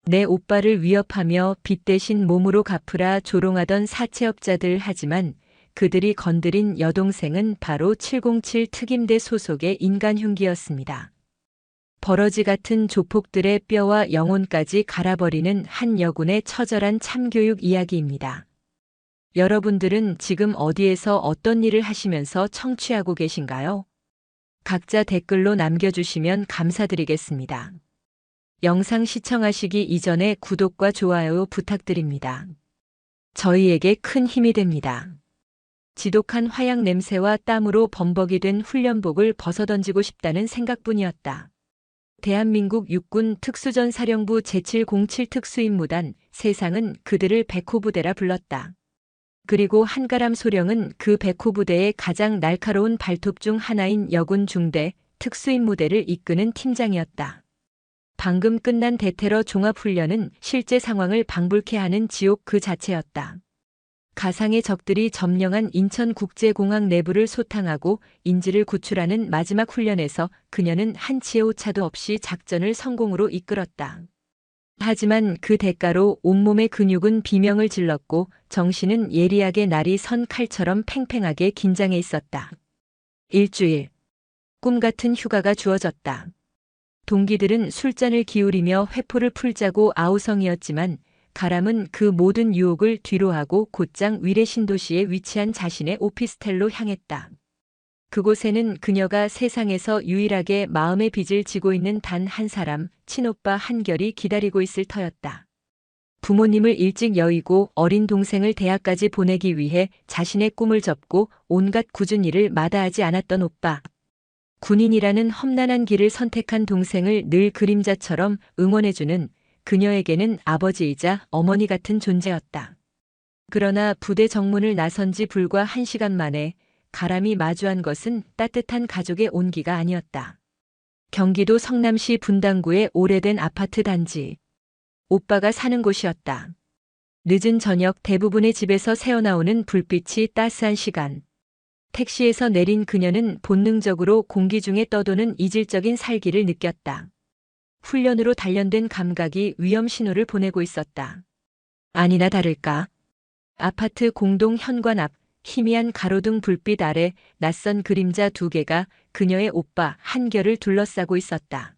내 오빠를 위협하며 빚 대신 몸으로 갚으라 조롱하던 사채업자들. 하지만 그들이 건드린 여동생은 바로 707 특임대 소속의 인간 흉기였습니다. 버러지 같은 조폭들의 뼈와 영혼까지 갈아버리는 한 여군의 처절한 참교육 이야기입니다. 여러분들은 지금 어디에서 어떤 일을 하시면서 청취하고 계신가요? 각자 댓글로 남겨주시면 감사드리겠습니다. 영상 시청하시기 이전에 구독과 좋아요 부탁드립니다. 저희에게 큰 힘이 됩니다. 지독한 화약 냄새와 땀으로 범벅이 된 훈련복을 벗어던지고 싶다는 생각뿐이었다. 대한민국 육군 특수전사령부 제707 특수임무단, 세상은 그들을 백호부대라 불렀다. 그리고 한가람 소령은 그 백호부대의 가장 날카로운 발톱 중 하나인 여군 중대 특수임무대를 이끄는 팀장이었다. 방금 끝난 대테러 종합훈련은 실제 상황을 방불케 하는 지옥 그 자체였다. 가상의 적들이 점령한 인천국제공항 내부를 소탕하고 인지를 구출하는 마지막 훈련에서 그녀는 한치의 오차도 없이 작전을 성공으로 이끌었다. 하지만 그 대가로 온몸의 근육은 비명을 질렀고 정신은 예리하게 날이 선 칼처럼 팽팽하게 긴장해 있었다. 일주일. 꿈같은 휴가가 주어졌다. 동기들은 술잔을 기울이며 회포를 풀자고 아우성이었지만 가람은 그 모든 유혹을 뒤로하고 곧장 위례 신도시에 위치한 자신의 오피스텔로 향했다. 그곳에는 그녀가 세상에서 유일하게 마음의 빚을 지고 있는 단 한 사람, 친오빠 한결이 기다리고 있을 터였다. 부모님을 일찍 여의고 어린 동생을 대학까지 보내기 위해 자신의 꿈을 접고 온갖 굳은 일을 마다하지 않았던 오빠. 군인이라는 험난한 길을 선택한 동생을 늘 그림자처럼 응원해주는 그녀에게는 아버지이자 어머니 같은 존재였다. 그러나 부대 정문을 나선 지 불과 1시간 만에 가람이 마주한 것은 따뜻한 가족의 온기가 아니었다. 경기도 성남시 분당구의 오래된 아파트 단지. 오빠가 사는 곳이었다. 늦은 저녁 대부분의 집에서 새어나오는 불빛이 따스한 시간. 택시에서 내린 그녀는 본능적으로 공기 중에 떠도는 이질적인 살기를 느꼈다. 훈련으로 단련된 감각이 위험 신호를 보내고 있었다. 아니나 다를까. 아파트 공동 현관 앞 희미한 가로등 불빛 아래 낯선 그림자 2개가 그녀의 오빠 한결을 둘러싸고 있었다.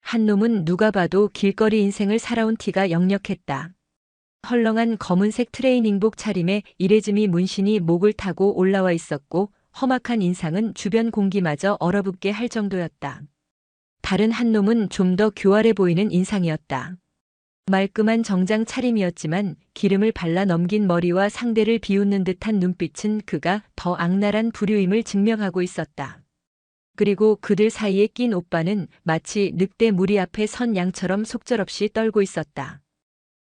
한 놈은 누가 봐도 길거리 인생을 살아온 티가 역력했다. 헐렁한 검은색 트레이닝복 차림에 이레즈미 문신이 목을 타고 올라와 있었고 험악한 인상은 주변 공기마저 얼어붙게 할 정도였다. 다른 한 놈은 좀 더 교활해 보이는 인상이었다. 말끔한 정장 차림이었지만 기름을 발라 넘긴 머리와 상대를 비웃는 듯한 눈빛은 그가 더 악랄한 부류임을 증명하고 있었다. 그리고 그들 사이에 낀 오빠는 마치 늑대 무리 앞에 선 양처럼 속절없이 떨고 있었다.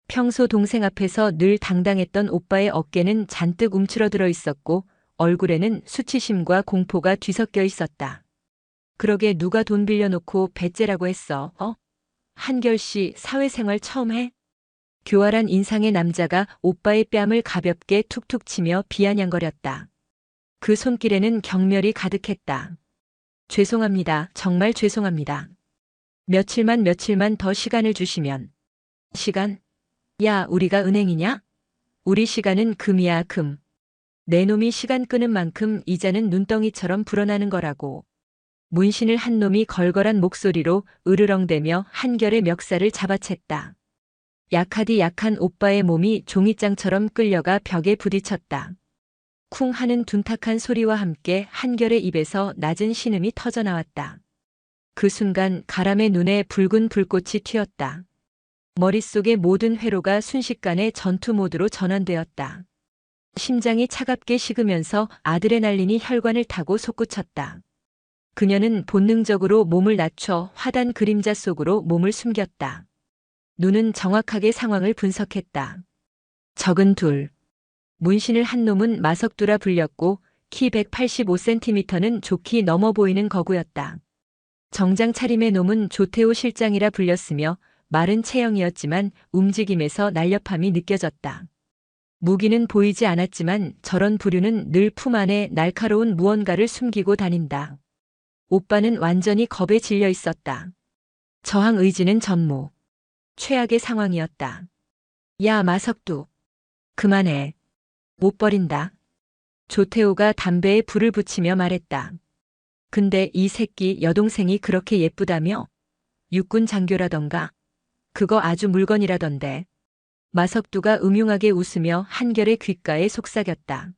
평소 동생 앞에서 늘 당당했던 오빠의 어깨는 잔뜩 움츠러들어 있었고 얼굴에는 수치심과 공포가 뒤섞여 있었다. 그러게 누가 돈 빌려놓고 배째라고 했어, 한결 씨 사회생활 처음 해? 교활한 인상의 남자가 오빠의 뺨을 가볍게 툭툭 치며 비아냥거렸다. 그 손길에는 경멸이 가득했다. 죄송합니다. 정말 죄송합니다. 며칠만 더 시간을 주시면. 시간? 야, 우리가 은행이냐? 우리 시간은 금이야, 금. 내 놈이 시간 끄는 만큼 이자는 눈덩이처럼 불어나는 거라고. 문신을 한 놈이 걸걸한 목소리로 으르렁대며 한결의 멱살을 잡아챘다. 약하디 약한 오빠의 몸이 종이장처럼 끌려가 벽에 부딪혔다. 쿵 하는 둔탁한 소리와 함께 한결의 입에서 낮은 신음이 터져나왔다. 그 순간 가람의 눈에 붉은 불꽃이 튀었다. 머릿속의 모든 회로가 순식간에 전투 모드로 전환되었다. 심장이 차갑게 식으면서 아드레날린이 혈관을 타고 솟구쳤다. 그녀는 본능적으로 몸을 낮춰 화단 그림자 속으로 몸을 숨겼다. 눈은 정확하게 상황을 분석했다. 적은 둘. 문신을 한 놈은 마석두라 불렸고 키 185cm는 좋게 넘어 보이는 거구였다. 정장 차림의 놈은 조태호 실장이라 불렸으며 마른 체형이었지만 움직임에서 날렵함이 느껴졌다. 무기는 보이지 않았지만 저런 부류는 늘 품 안에 날카로운 무언가를 숨기고 다닌다. 오빠는 완전히 겁에 질려 있었다. 저항 의지는 전무. 최악의 상황이었다. 야, 마석두. 그만해. 못 버린다. 조태호가 담배에 불을 붙이며 말했다. 근데 이 새끼 여동생이 그렇게 예쁘다며? 육군 장교라던가. 그거 아주 물건이라던데. 마석두가 음흉하게 웃으며 한결의 귓가에 속삭였다.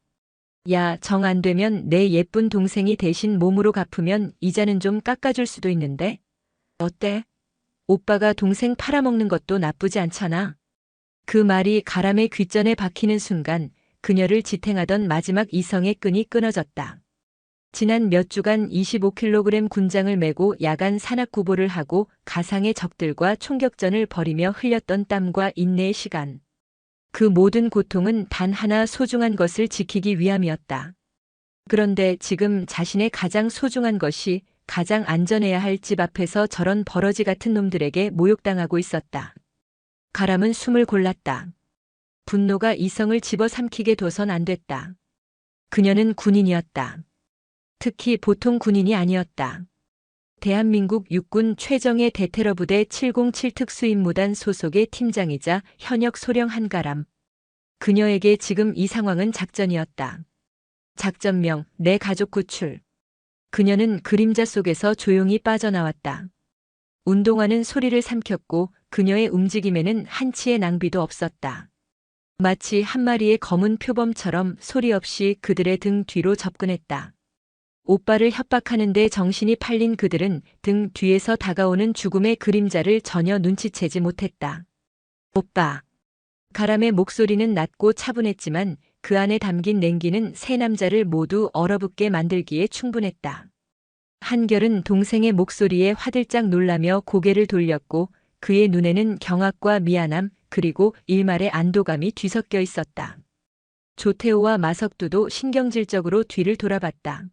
야, 정 안 되면 내 예쁜 동생이 대신 몸으로 갚으면 이자는 좀 깎아줄 수도 있는데? 어때? 오빠가 동생 팔아먹는 것도 나쁘지 않잖아. 그 말이 가람의 귓전에 박히는 순간 그녀를 지탱하던 마지막 이성의 끈이 끊어졌다. 지난 몇 주간 25kg 군장을 메고 야간 산악구보를 하고 가상의 적들과 총격전을 벌이며 흘렸던 땀과 인내의 시간. 그 모든 고통은 단 하나 소중한 것을 지키기 위함이었다. 그런데 지금 자신의 가장 소중한 것이 가장 안전해야 할 집 앞에서 저런 버러지 같은 놈들에게 모욕당하고 있었다. 가람은 숨을 골랐다. 분노가 이성을 집어삼키게 둬선 안 됐다. 그녀는 군인이었다. 특히 보통 군인이 아니었다. 대한민국 육군 최정예 대테러부대 707 특수임무단 소속의 팀장이자 현역 소령 한가람. 그녀에게 지금 이 상황은 작전이었다. 작전명, 내 가족 구출. 그녀는 그림자 속에서 조용히 빠져나왔다. 운동화는 소리를 삼켰고 그녀의 움직임에는 한치의 낭비도 없었다. 마치 한 마리의 검은 표범처럼 소리 없이 그들의 등 뒤로 접근했다. 오빠를 협박하는데 정신이 팔린 그들은 등 뒤에서 다가오는 죽음의 그림자를 전혀 눈치채지 못했다. 오빠. 가람의 목소리는 낮고 차분했지만 그 안에 담긴 냉기는 세 남자를 모두 얼어붙게 만들기에 충분했다. 한결은 동생의 목소리에 화들짝 놀라며 고개를 돌렸고 그의 눈에는 경악과 미안함 그리고 일말의 안도감이 뒤섞여 있었다. 조태호와 마석두도 신경질적으로 뒤를 돌아봤다.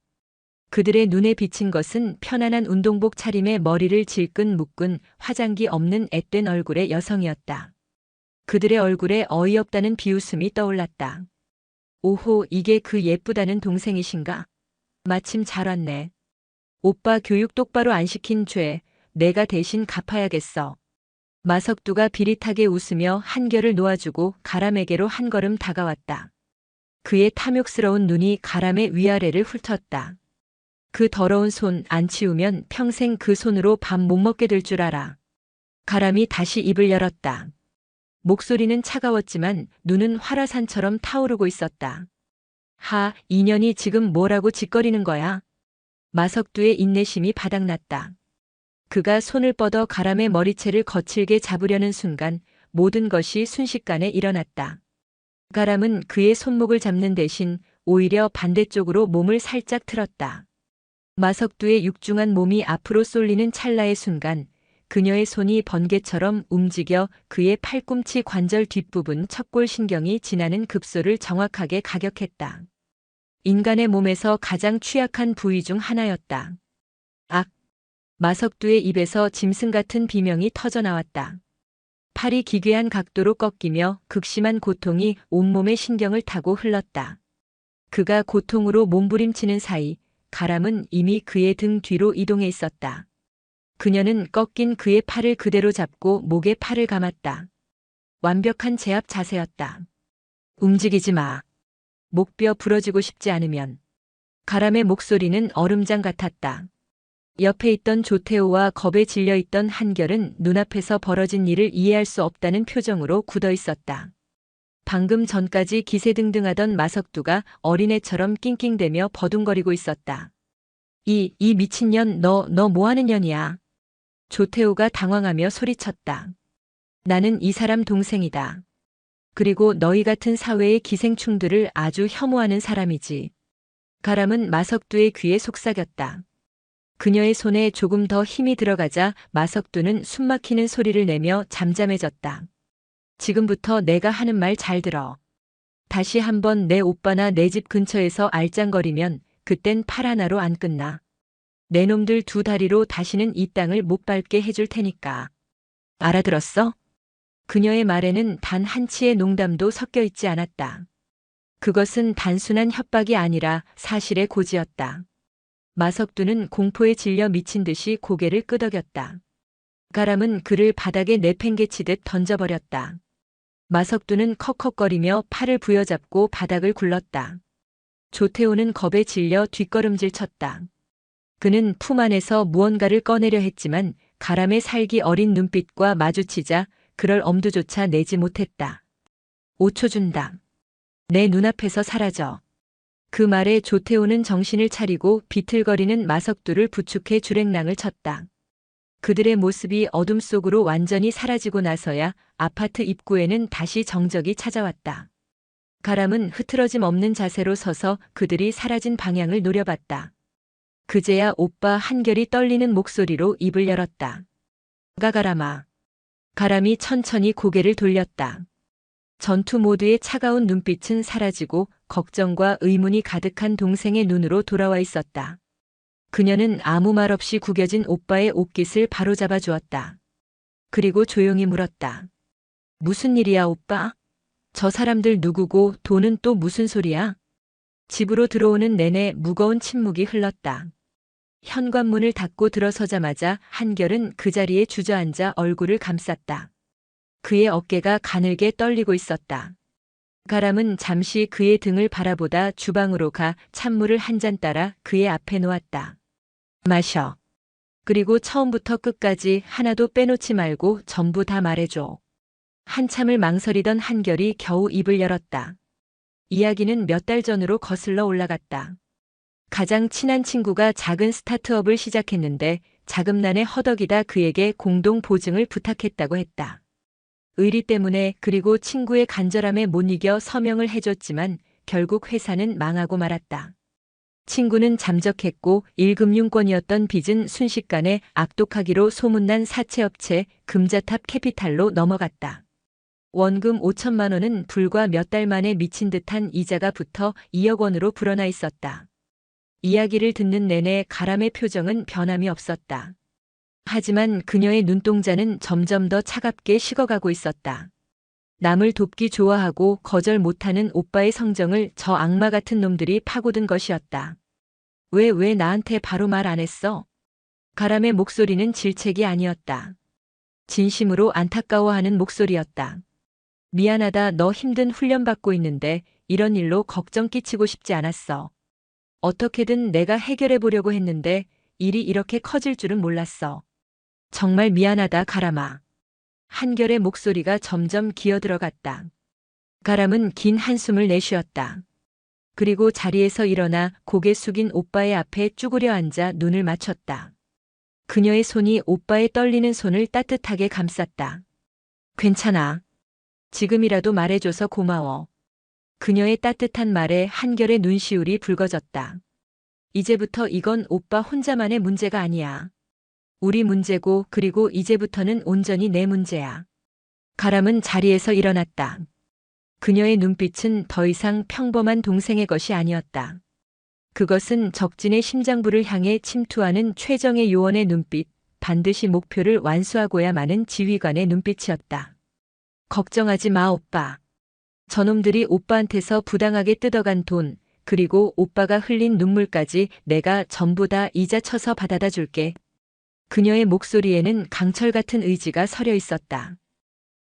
그들의 눈에 비친 것은 편안한 운동복 차림에 머리를 질끈 묶은 화장기 없는 앳된 얼굴의 여성이었다. 그들의 얼굴에 어이없다는 비웃음이 떠올랐다. 오호, 이게 그 예쁘다는 동생이신가? 마침 잘 왔네. 오빠 교육 똑바로 안 시킨 죄, 내가 대신 갚아야겠어. 마석두가 비릿하게 웃으며 한결을 놓아주고 가람에게로 한 걸음 다가왔다. 그의 탐욕스러운 눈이 가람의 위아래를 훑었다. 그 더러운 손 안 치우면 평생 그 손으로 밥 못 먹게 될 줄 알아. 가람이 다시 입을 열었다. 목소리는 차가웠지만 눈은 화라산처럼 타오르고 있었다. 하, 이년이 지금 뭐라고 짓거리는 거야? 마석두의 인내심이 바닥났다. 그가 손을 뻗어 가람의 머리채를 거칠게 잡으려는 순간 모든 것이 순식간에 일어났다. 가람은 그의 손목을 잡는 대신 오히려 반대쪽으로 몸을 살짝 틀었다. 마석두의 육중한 몸이 앞으로 쏠리는 찰나의 순간 그녀의 손이 번개처럼 움직여 그의 팔꿈치 관절 뒷부분 척골신경이 지나는 급소를 정확하게 가격했다. 인간의 몸에서 가장 취약한 부위 중 하나였다. 악! 마석두의 입에서 짐승 같은 비명이 터져나왔다. 팔이 기괴한 각도로 꺾이며 극심한 고통이 온몸의 신경을 타고 흘렀다. 그가 고통으로 몸부림치는 사이 가람은 이미 그의 등 뒤로 이동해 있었다. 그녀는 꺾인 그의 팔을 그대로 잡고 목에 팔을 감았다. 완벽한 제압 자세였다. 움직이지 마. 목뼈 부러지고 싶지 않으면. 가람의 목소리는 얼음장 같았다. 옆에 있던 조태호와 겁에 질려 있던 한결은 눈앞에서 벌어진 일을 이해할 수 없다는 표정으로 굳어 있었다. 방금 전까지 기세등등하던 마석두가 어린애처럼 낑낑대며 버둥거리고 있었다. 이 미친년, 너 뭐하는 년이야? 조태호가 당황하며 소리쳤다. 나는 이 사람 동생이다. 그리고 너희 같은 사회의 기생충들을 아주 혐오하는 사람이지. 가람은 마석두의 귀에 속삭였다. 그녀의 손에 조금 더 힘이 들어가자 마석두는 숨막히는 소리를 내며 잠잠해졌다. 지금부터 내가 하는 말 잘 들어. 다시 한번 내 오빠나 내 집 근처에서 알짱거리면 그땐 팔 하나로 안 끝나. 내 놈들 두 다리로 다시는 이 땅을 못 밟게 해줄 테니까. 알아들었어? 그녀의 말에는 단 한치의 농담도 섞여 있지 않았다. 그것은 단순한 협박이 아니라 사실의 고지였다. 마석두는 공포에 질려 미친 듯이 고개를 끄덕였다. 가람은 그를 바닥에 내팽개치듯 던져버렸다. 마석두는 컥컥거리며 팔을 부여잡고 바닥을 굴렀다. 조태호는 겁에 질려 뒷걸음질 쳤다. 그는 품 안에서 무언가를 꺼내려 했지만 가람의 살기 어린 눈빛과 마주치자 그럴 엄두조차 내지 못했다. 5초 준다. 내 눈앞에서 사라져. 그 말에 조태호는 정신을 차리고 비틀거리는 마석두를 부축해 주랭랑을 쳤다. 그들의 모습이 어둠 속으로 완전히 사라지고 나서야 아파트 입구에는 다시 정적이 찾아왔다. 가람은 흐트러짐 없는 자세로 서서 그들이 사라진 방향을 노려봤다. 그제야 오빠 한결이 떨리는 목소리로 입을 열었다. 가람아. 가람이 천천히 고개를 돌렸다. 전투 모드의 차가운 눈빛은 사라지고 걱정과 의문이 가득한 동생의 눈으로 돌아와 있었다. 그녀는 아무 말 없이 구겨진 오빠의 옷깃을 바로잡아 주었다. 그리고 조용히 물었다. 무슨 일이야, 오빠? 저 사람들 누구고 돈은 또 무슨 소리야? 집으로 들어오는 내내 무거운 침묵이 흘렀다. 현관문을 닫고 들어서자마자 한결은 그 자리에 주저앉아 얼굴을 감쌌다. 그의 어깨가 가늘게 떨리고 있었다. 가람은 잠시 그의 등을 바라보다 주방으로 가 찬물을 한 잔 따라 그의 앞에 놓았다. 마셔. 그리고 처음부터 끝까지 하나도 빼놓지 말고 전부 다 말해줘. 한참을 망설이던 한결이 겨우 입을 열었다. 이야기는 몇 달 전으로 거슬러 올라갔다. 가장 친한 친구가 작은 스타트업을 시작했는데 자금난에 허덕이다 그에게 공동 보증을 부탁했다고 했다. 의리 때문에 그리고 친구의 간절함에 못 이겨 서명을 해줬지만 결국 회사는 망하고 말았다. 친구는 잠적했고 1금융권이었던 빚은 순식간에 악독하기로 소문난 사채업체 금자탑 캐피탈로 넘어갔다. 원금 5천만 원은 불과 몇 달 만에 미친 듯한 이자가 붙어 2억 원으로 불어나 있었다. 이야기를 듣는 내내 가람의 표정은 변함이 없었다. 하지만 그녀의 눈동자는 점점 더 차갑게 식어가고 있었다. 남을 돕기 좋아하고 거절 못하는 오빠의 성정을 저 악마 같은 놈들이 파고든 것이었다. 왜 나한테 바로 말 안 했어? 가람의 목소리는 질책이 아니었다. 진심으로 안타까워하는 목소리였다. 미안하다. 너 힘든 훈련 받고 있는데 이런 일로 걱정 끼치고 싶지 않았어. 어떻게든 내가 해결해 보려고 했는데 일이 이렇게 커질 줄은 몰랐어. 정말 미안하다, 가람아. 한결의 목소리가 점점 기어들어갔다. 가람은 긴 한숨을 내쉬었다. 그리고 자리에서 일어나 고개 숙인 오빠의 앞에 쭈그려 앉아 눈을 맞췄다. 그녀의 손이 오빠의 떨리는 손을 따뜻하게 감쌌다. 괜찮아. 지금이라도 말해줘서 고마워. 그녀의 따뜻한 말에 한결의 눈시울이 붉어졌다. 이제부터 이건 오빠 혼자만의 문제가 아니야. 우리 문제고 그리고 이제부터는 온전히 내 문제야. 가람은 자리에서 일어났다. 그녀의 눈빛은 더 이상 평범한 동생의 것이 아니었다. 그것은 적진의 심장부를 향해 침투하는 최정의 요원의 눈빛, 반드시 목표를 완수하고야 마는 지휘관의 눈빛이었다. 걱정하지 마, 오빠. 저놈들이 오빠한테서 부당하게 뜯어간 돈, 그리고 오빠가 흘린 눈물까지 내가 전부 다 이자 쳐서 받아다 줄게. 그녀의 목소리에는 강철 같은 의지가 서려 있었다.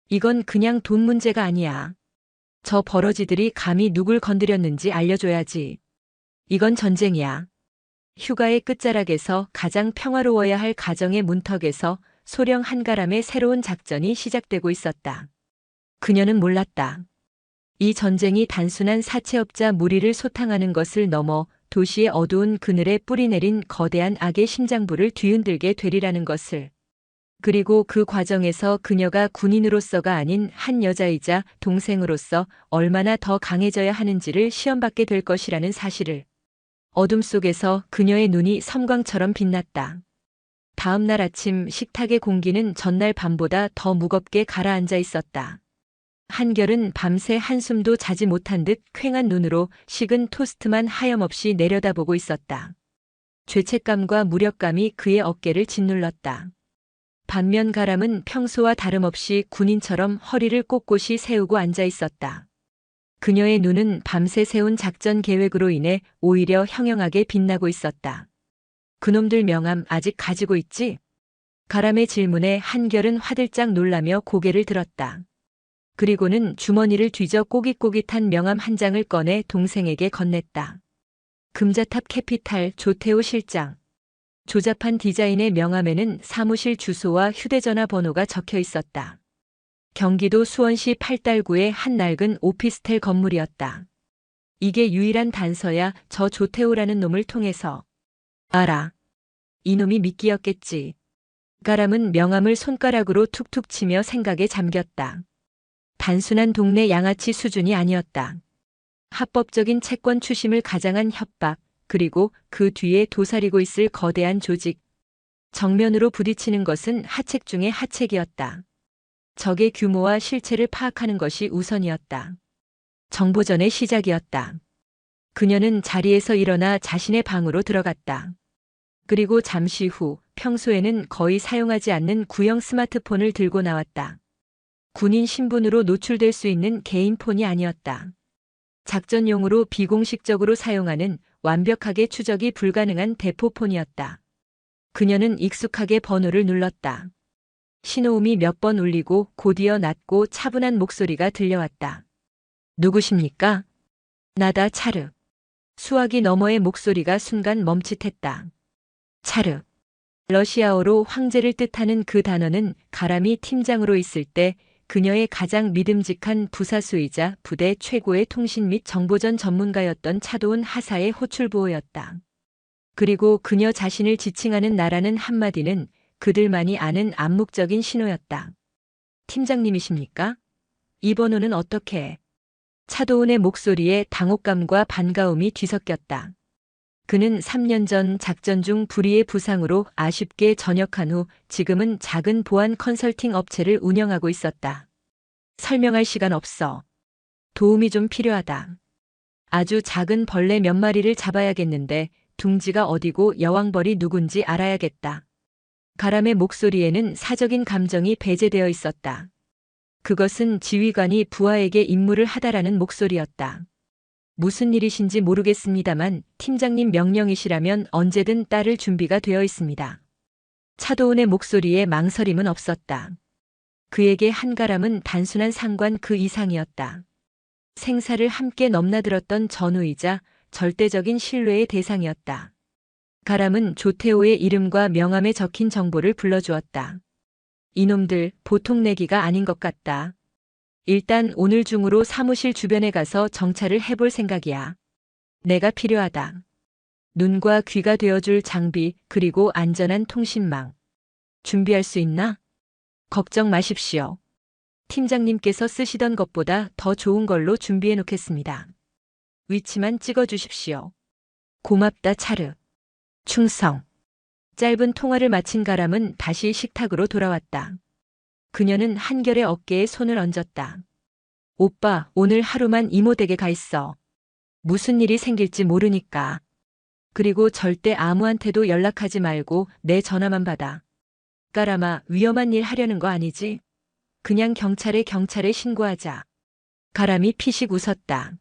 이건 그냥 돈 문제가 아니야. 저 버러지들이 감히 누굴 건드렸는지 알려줘야지. 이건 전쟁이야. 휴가의 끝자락에서 가장 평화로워야 할 가정의 문턱에서 소령 한가람의 새로운 작전이 시작되고 있었다. 그녀는 몰랐다. 이 전쟁이 단순한 사채업자 무리를 소탕하는 것을 넘어 도시의 어두운 그늘에 뿌리내린 거대한 악의 심장부를 뒤흔들게 되리라는 것을. 그리고 그 과정에서 그녀가 군인으로서가 아닌 한 여자이자 동생으로서 얼마나 더 강해져야 하는지를 시험받게 될 것이라는 사실을. 어둠 속에서 그녀의 눈이 섬광처럼 빛났다. 다음 날 아침 식탁의 공기는 전날 밤보다 더 무겁게 가라앉아 있었다. 한결은 밤새 한숨도 자지 못한 듯 퀭한 눈으로 식은 토스트만 하염없이 내려다보고 있었다. 죄책감과 무력감이 그의 어깨를 짓눌렀다. 반면 가람은 평소와 다름없이 군인처럼 허리를 꼿꼿이 세우고 앉아 있었다. 그녀의 눈은 밤새 세운 작전 계획으로 인해 오히려 형형하게 빛나고 있었다. 그놈들 명함 아직 가지고 있지? 가람의 질문에 한결은 화들짝 놀라며 고개를 들었다. 그리고는 주머니를 뒤져 꼬깃꼬깃한 명함 한 장을 꺼내 동생에게 건넸다. 금자탑 캐피탈 조태호 실장. 조잡한 디자인의 명함에는 사무실 주소와 휴대전화 번호가 적혀 있었다. 경기도 수원시 팔달구의 한 낡은 오피스텔 건물이었다. 이게 유일한 단서야. 저 조태호라는 놈을 통해서. 알아. 이놈이 미끼였겠지. 가람은 명함을 손가락으로 툭툭 치며 생각에 잠겼다. 단순한 동네 양아치 수준이 아니었다. 합법적인 채권 추심을 가장한 협박, 그리고 그 뒤에 도사리고 있을 거대한 조직. 정면으로 부딪히는 것은 하책 중의 하책이었다. 적의 규모와 실체를 파악하는 것이 우선이었다. 정보전의 시작이었다. 그녀는 자리에서 일어나 자신의 방으로 들어갔다. 그리고 잠시 후 평소에는 거의 사용하지 않는 구형 스마트폰을 들고 나왔다. 군인 신분으로 노출될 수 있는 개인 폰이 아니었다. 작전용으로 비공식적으로 사용하는 완벽하게 추적이 불가능한 대포폰이었다. 그녀는 익숙하게 번호를 눌렀다. 신호음이 몇 번 울리고 곧이어 낮고 차분한 목소리가 들려왔다. 누구십니까? 나다 차르. 수화기 너머의 목소리가 순간 멈칫했다. 차르. 러시아어로 황제를 뜻하는 그 단어는 가람이 팀장으로 있을 때 그녀의 가장 믿음직한 부사수이자 부대 최고의 통신 및 정보전 전문가였던 차도운 하사의 호출보호였다. 그리고 그녀 자신을 지칭하는 나라는 한마디는 그들만이 아는 암묵적인 신호였다. 팀장님이십니까? 이 번호는 어떻게? 차도운의 목소리에 당혹감과 반가움이 뒤섞였다. 그는 3년 전 작전 중 불의의 부상으로 아쉽게 전역한 후 지금은 작은 보안 컨설팅 업체를 운영하고 있었다. 설명할 시간 없어. 도움이 좀 필요하다. 아주 작은 벌레 몇 마리를 잡아야겠는데 둥지가 어디고 여왕벌이 누군지 알아야겠다. 가람의 목소리에는 사적인 감정이 배제되어 있었다. 그것은 지휘관이 부하에게 임무를 하다라는 목소리였다. 무슨 일이신지 모르겠습니다만 팀장님 명령이시라면 언제든 따를 준비가 되어 있습니다. 차도운의 목소리에 망설임은 없었다. 그에게 한가람은 단순한 상관 그 이상이었다. 생사를 함께 넘나들었던 전우이자 절대적인 신뢰의 대상이었다. 가람은 조태호의 이름과 명함에 적힌 정보를 불러주었다. 이놈들 보통 내기가 아닌 것 같다. 일단 오늘 중으로 사무실 주변에 가서 정찰을 해볼 생각이야. 내가 필요하다. 눈과 귀가 되어줄 장비 그리고 안전한 통신망. 준비할 수 있나? 걱정 마십시오. 팀장님께서 쓰시던 것보다 더 좋은 걸로 준비해 놓겠습니다. 위치만 찍어주십시오. 고맙다 차르. 충성. 짧은 통화를 마친 가람은 다시 식탁으로 돌아왔다. 그녀는 한결의 어깨에 손을 얹었다. 오빠, 오늘 하루만 이모 댁에 가 있어. 무슨 일이 생길지 모르니까. 그리고 절대 아무한테도 연락하지 말고 내 전화만 받아. 가람아, 위험한 일 하려는 거 아니지? 그냥 경찰에 신고하자. 가람이 피식 웃었다.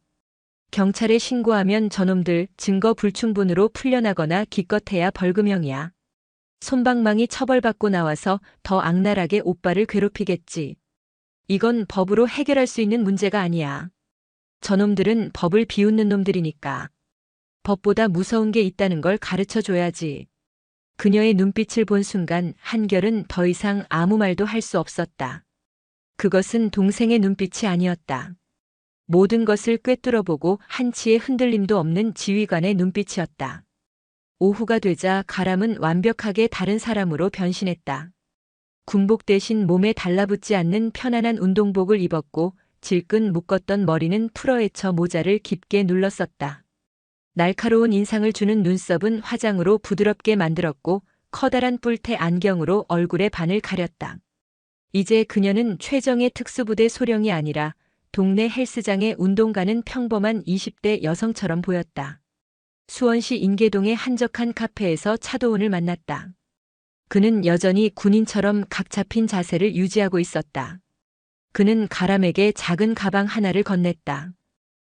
경찰에 신고하면 저놈들 증거 불충분으로 풀려나거나 기껏해야 벌금형이야. 솜방망이 처벌받고 나와서 더 악랄하게 오빠를 괴롭히겠지. 이건 법으로 해결할 수 있는 문제가 아니야. 저놈들은 법을 비웃는 놈들이니까. 법보다 무서운 게 있다는 걸 가르쳐 줘야지. 그녀의 눈빛을 본 순간 한결은 더 이상 아무 말도 할 수 없었다. 그것은 동생의 눈빛이 아니었다. 모든 것을 꿰뚫어보고 한치의 흔들림도 없는 지휘관의 눈빛이었다. 오후가 되자 가람은 완벽하게 다른 사람으로 변신했다. 군복 대신 몸에 달라붙지 않는 편안한 운동복을 입었고 질끈 묶었던 머리는 풀어헤쳐 모자를 깊게 눌렀었다. 날카로운 인상을 주는 눈썹은 화장으로 부드럽게 만들었고 커다란 뿔테 안경으로 얼굴의 반을 가렸다. 이제 그녀는 최정예 특수부대 소령이 아니라 동네 헬스장에 운동 가는 평범한 20대 여성처럼 보였다. 수원시 인계동의 한적한 카페에서 차도운을 만났다. 그는 여전히 군인처럼 각 잡힌 자세를 유지하고 있었다. 그는 가람에게 작은 가방 하나를 건넸다.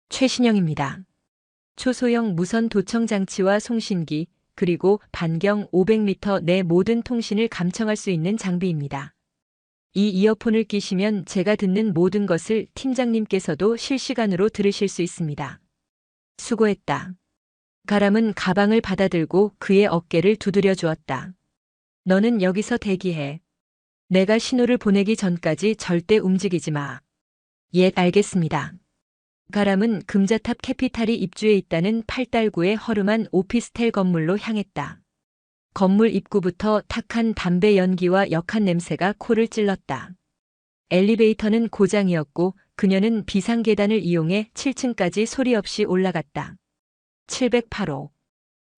최신형입니다. 초소형 무선 도청 장치와 송신기, 그리고 반경 500m 내 모든 통신을 감청할 수 있는 장비입니다. 이 이어폰을 끼시면 제가 듣는 모든 것을 팀장님께서도 실시간으로 들으실 수 있습니다. 수고했다. 가람은 가방을 받아들고 그의 어깨를 두드려 주었다. 너는 여기서 대기해. 내가 신호를 보내기 전까지 절대 움직이지 마. 예, 알겠습니다. 가람은 금자탑 캐피탈이 입주해 있다는 8달구의 허름한 오피스텔 건물로 향했다. 건물 입구부터 탁한 담배 연기와 역한 냄새가 코를 찔렀다. 엘리베이터는 고장이었고 그녀는 비상계단을 이용해 7층까지 소리 없이 올라갔다. 708호.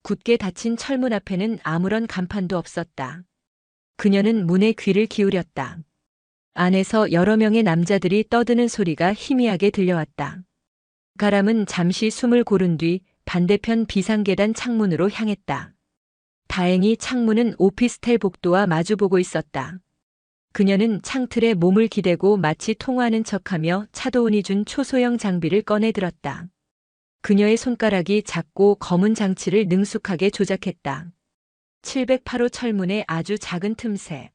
굳게 닫힌 철문 앞에는 아무런 간판도 없었다. 그녀는 문에 귀를 기울였다. 안에서 여러 명의 남자들이 떠드는 소리가 희미하게 들려왔다. 가람은 잠시 숨을 고른 뒤 반대편 비상계단 창문으로 향했다. 다행히 창문은 오피스텔 복도와 마주보고 있었다. 그녀는 창틀에 몸을 기대고 마치 통화하는 척하며 차도운이 준 초소형 장비를 꺼내 들었다. 그녀의 손가락이 작고 검은 장치를 능숙하게 조작했다. 708호 철문의 아주 작은 틈새.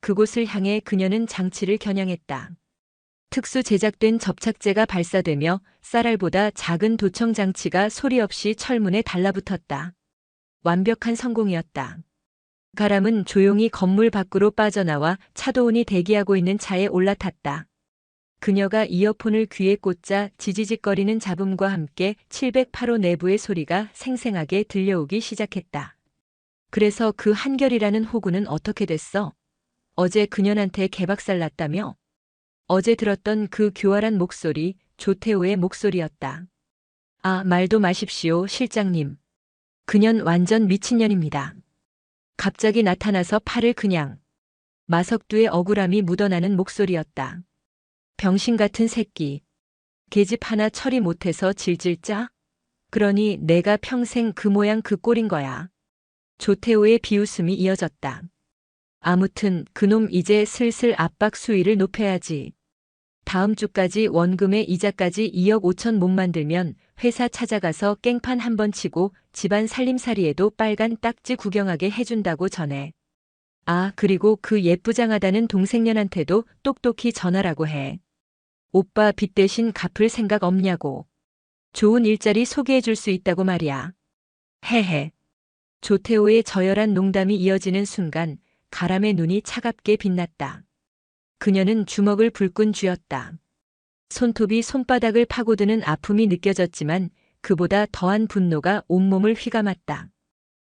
그곳을 향해 그녀는 장치를 겨냥했다. 특수 제작된 접착제가 발사되며 쌀알보다 작은 도청 장치가 소리 없이 철문에 달라붙었다. 완벽한 성공이었다. 가람은 조용히 건물 밖으로 빠져나와 차도운이 대기하고 있는 차에 올라탔다. 그녀가 이어폰을 귀에 꽂자 지지직거리는 잡음과 함께 708호 내부의 소리가 생생하게 들려오기 시작했다. 그래서 그 한결이라는 호구는 어떻게 됐어? 어제 그년한테 개박살 났다며? 어제 들었던 그 교활한 목소리, 조태호의 목소리였다. 아, 말도 마십시오, 실장님. 그년 완전 미친년입니다. 갑자기 나타나서 팔을 그냥. 마석두의 억울함이 묻어나는 목소리였다. 병신 같은 새끼. 계집 하나 처리 못해서 질질 짜? 그러니 내가 평생 그 모양 그 꼴인 거야. 조태호의 비웃음이 이어졌다. 아무튼 그놈 이제 슬슬 압박 수위를 높여야지. 다음 주까지 원금에 이자까지 2억 5천 못 만들면 회사 찾아가서 깽판 한번 치고 집안 살림살이에도 빨간 딱지 구경하게 해준다고 전해. 아, 그리고 그 예쁘장하다는 동생년한테도 똑똑히 전하라고 해. 오빠 빚 대신 갚을 생각 없냐고. 좋은 일자리 소개해 줄 수 있다고 말이야. 헤헤. 조태호의 저열한 농담이 이어지는 순간 가람의 눈이 차갑게 빛났다. 그녀는 주먹을 불끈 쥐었다. 손톱이 손바닥을 파고드는 아픔이 느껴졌지만 그보다 더한 분노가 온몸을 휘감았다.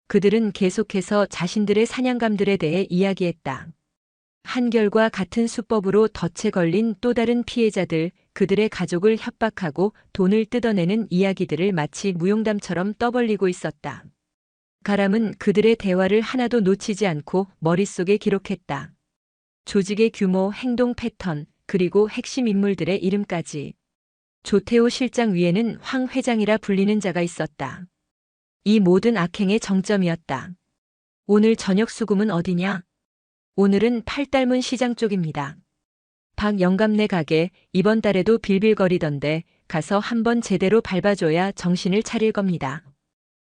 그들은 계속해서 자신들의 사냥감들에 대해 이야기했다. 한결과 같은 수법으로 덫에 걸린 또 다른 피해자들, 그들의 가족을 협박하고 돈을 뜯어내는 이야기들을 마치 무용담처럼 떠벌리고 있었다. 가람은 그들의 대화를 하나도 놓치지 않고 머릿속에 기록했다. 조직의 규모, 행동 패턴, 그리고 핵심 인물들의 이름까지. 조태호 실장 위에는 황 회장이라 불리는 자가 있었다. 이 모든 악행의 정점이었다. 오늘 저녁 수금은 어디냐? 오늘은 팔달문 시장 쪽입니다. 박 영감네 가게 이번 달에도 빌빌거리던데 가서 한번 제대로 밟아줘야 정신을 차릴 겁니다.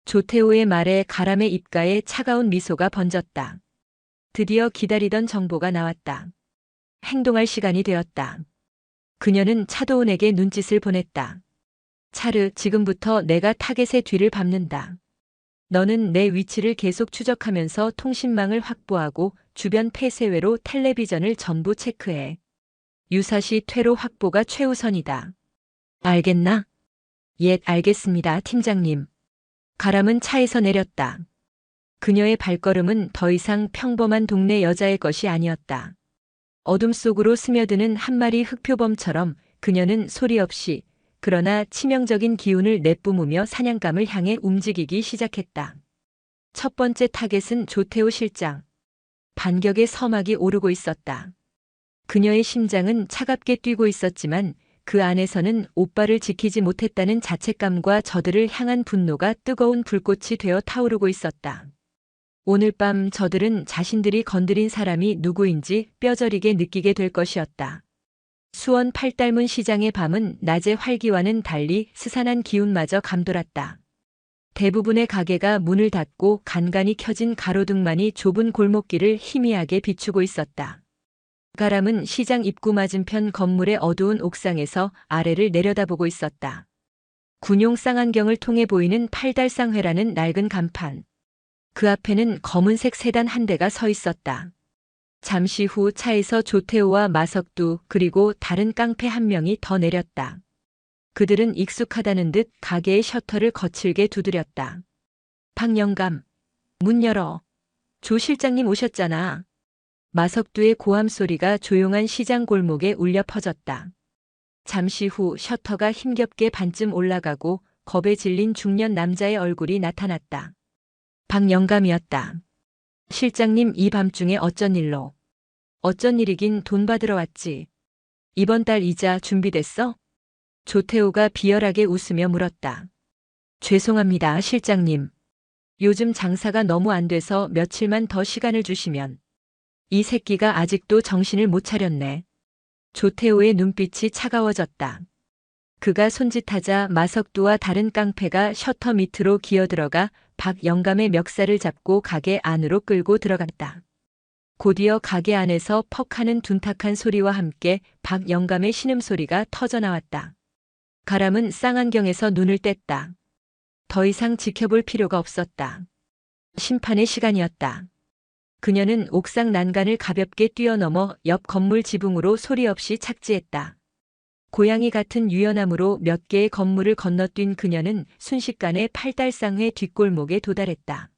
조태호의 말에 가람의 입가에 차가운 미소가 번졌다. 드디어 기다리던 정보가 나왔다. 행동할 시간이 되었다. 그녀는 차도운에게 눈짓을 보냈다. 차르, 지금부터 내가 타겟의 뒤를 밟는다. 너는 내 위치를 계속 추적하면서 통신망을 확보하고 주변 폐쇄외로 텔레비전을 전부 체크해. 유사시 퇴로 확보가 최우선이다. 알겠나? 예, 알겠습니다, 팀장님. 가람은 차에서 내렸다. 그녀의 발걸음은 더 이상 평범한 동네 여자의 것이 아니었다. 어둠 속으로 스며드는 한 마리 흑표범처럼 그녀는 소리 없이 그러나 치명적인 기운을 내뿜으며 사냥감을 향해 움직이기 시작했다. 첫 번째 타겟은 조태호 실장. 반격의 서막이 오르고 있었다. 그녀의 심장은 차갑게 뛰고 있었지만 그 안에서는 오빠를 지키지 못했다는 자책감과 저들을 향한 분노가 뜨거운 불꽃이 되어 타오르고 있었다. 오늘 밤 저들은 자신들이 건드린 사람이 누구인지 뼈저리게 느끼게 될 것이었다. 수원 팔달문 시장의 밤은 낮의 활기와는 달리 스산한 기운마저 감돌았다. 대부분의 가게가 문을 닫고 간간히 켜진 가로등만이 좁은 골목길을 희미하게 비추고 있었다. 가람은 시장 입구 맞은편 건물의 어두운 옥상에서 아래를 내려다보고 있었다. 군용 쌍안경을 통해 보이는 팔달쌍회라는 낡은 간판. 그 앞에는 검은색 세단 한 대가 서 있었다. 잠시 후 차에서 조태호와 마석두 그리고 다른 깡패 한 명이 더 내렸다. 그들은 익숙하다는 듯 가게의 셔터를 거칠게 두드렸다. 박영감, 문 열어. 조 실장님 오셨잖아. 마석두의 고함 소리가 조용한 시장 골목에 울려 퍼졌다. 잠시 후 셔터가 힘겹게 반쯤 올라가고 겁에 질린 중년 남자의 얼굴이 나타났다. 박영감이었다. 실장님 이 밤중에 어쩐 일로? 어쩐 일이긴 돈 받으러 왔지. 이번 달 이자 준비됐어? 조태호가 비열하게 웃으며 물었다. 죄송합니다, 실장님. 요즘 장사가 너무 안 돼서 며칠만 더 시간을 주시면. 이 새끼가 아직도 정신을 못 차렸네. 조태호의 눈빛이 차가워졌다. 그가 손짓하자 마석두와 다른 깡패가 셔터 밑으로 기어들어가 박영감의 멱살을 잡고 가게 안으로 끌고 들어갔다. 곧이어 가게 안에서 퍽 하는 둔탁한 소리와 함께 박영감의 신음소리가 터져나왔다. 가람은 쌍안경에서 눈을 뗐다. 더 이상 지켜볼 필요가 없었다. 심판의 시간이었다. 그녀는 옥상 난간을 가볍게 뛰어넘어 옆 건물 지붕으로 소리 없이 착지했다. 고양이 같은 유연함으로 몇 개의 건물을 건너뛴 그녀는 순식간에 팔달쌍회 뒷골목에 도달했다.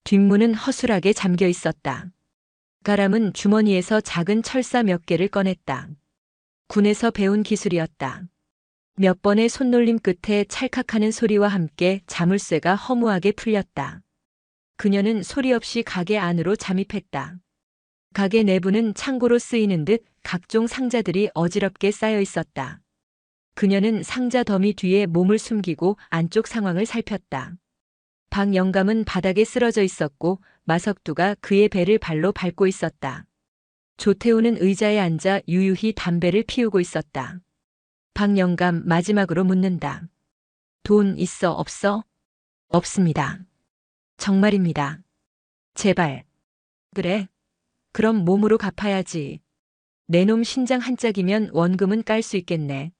뒷문은 허술하게 잠겨 있었다. 가람은 주머니에서 작은 철사 몇 개를 꺼냈다. 군에서 배운 기술이었다. 몇 번의 손놀림 끝에 찰칵하는 소리와 함께 자물쇠가 허무하게 풀렸다. 그녀는 소리 없이 가게 안으로 잠입했다. 가게 내부는 창고로 쓰이는 듯 각종 상자들이 어지럽게 쌓여 있었다. 그녀는 상자 더미 뒤에 몸을 숨기고 안쪽 상황을 살폈다. 박영감은 바닥에 쓰러져 있었고 마석두가 그의 배를 발로 밟고 있었다. 조태호는 의자에 앉아 유유히 담배를 피우고 있었다. 박영감 마지막으로 묻는다. 돈 있어 없어? 없습니다. 정말입니다. 제발. 그래. 그럼 몸으로 갚아야지. 내 놈 신장 한 짝이면 원금은 깔 수 있겠네.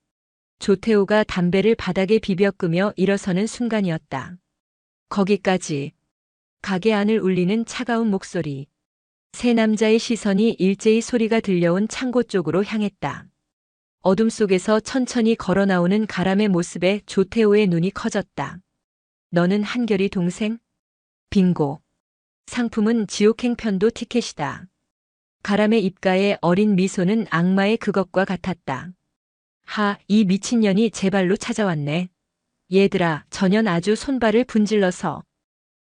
조태호가 담배를 바닥에 비벼 끄며 일어서는 순간이었다. 거기까지. 가게 안을 울리는 차가운 목소리. 세 남자의 시선이 일제히 소리가 들려온 창고 쪽으로 향했다. 어둠 속에서 천천히 걸어 나오는 가람의 모습에 조태호의 눈이 커졌다. 너는 한결이 동생? 빙고. 상품은 지옥행 편도 티켓이다. 가람의 입가에 어린 미소는 악마의 그것과 같았다. 하, 이 미친년이 제 발로 찾아왔네. 얘들아, 저년 아주 손발을 분질러서.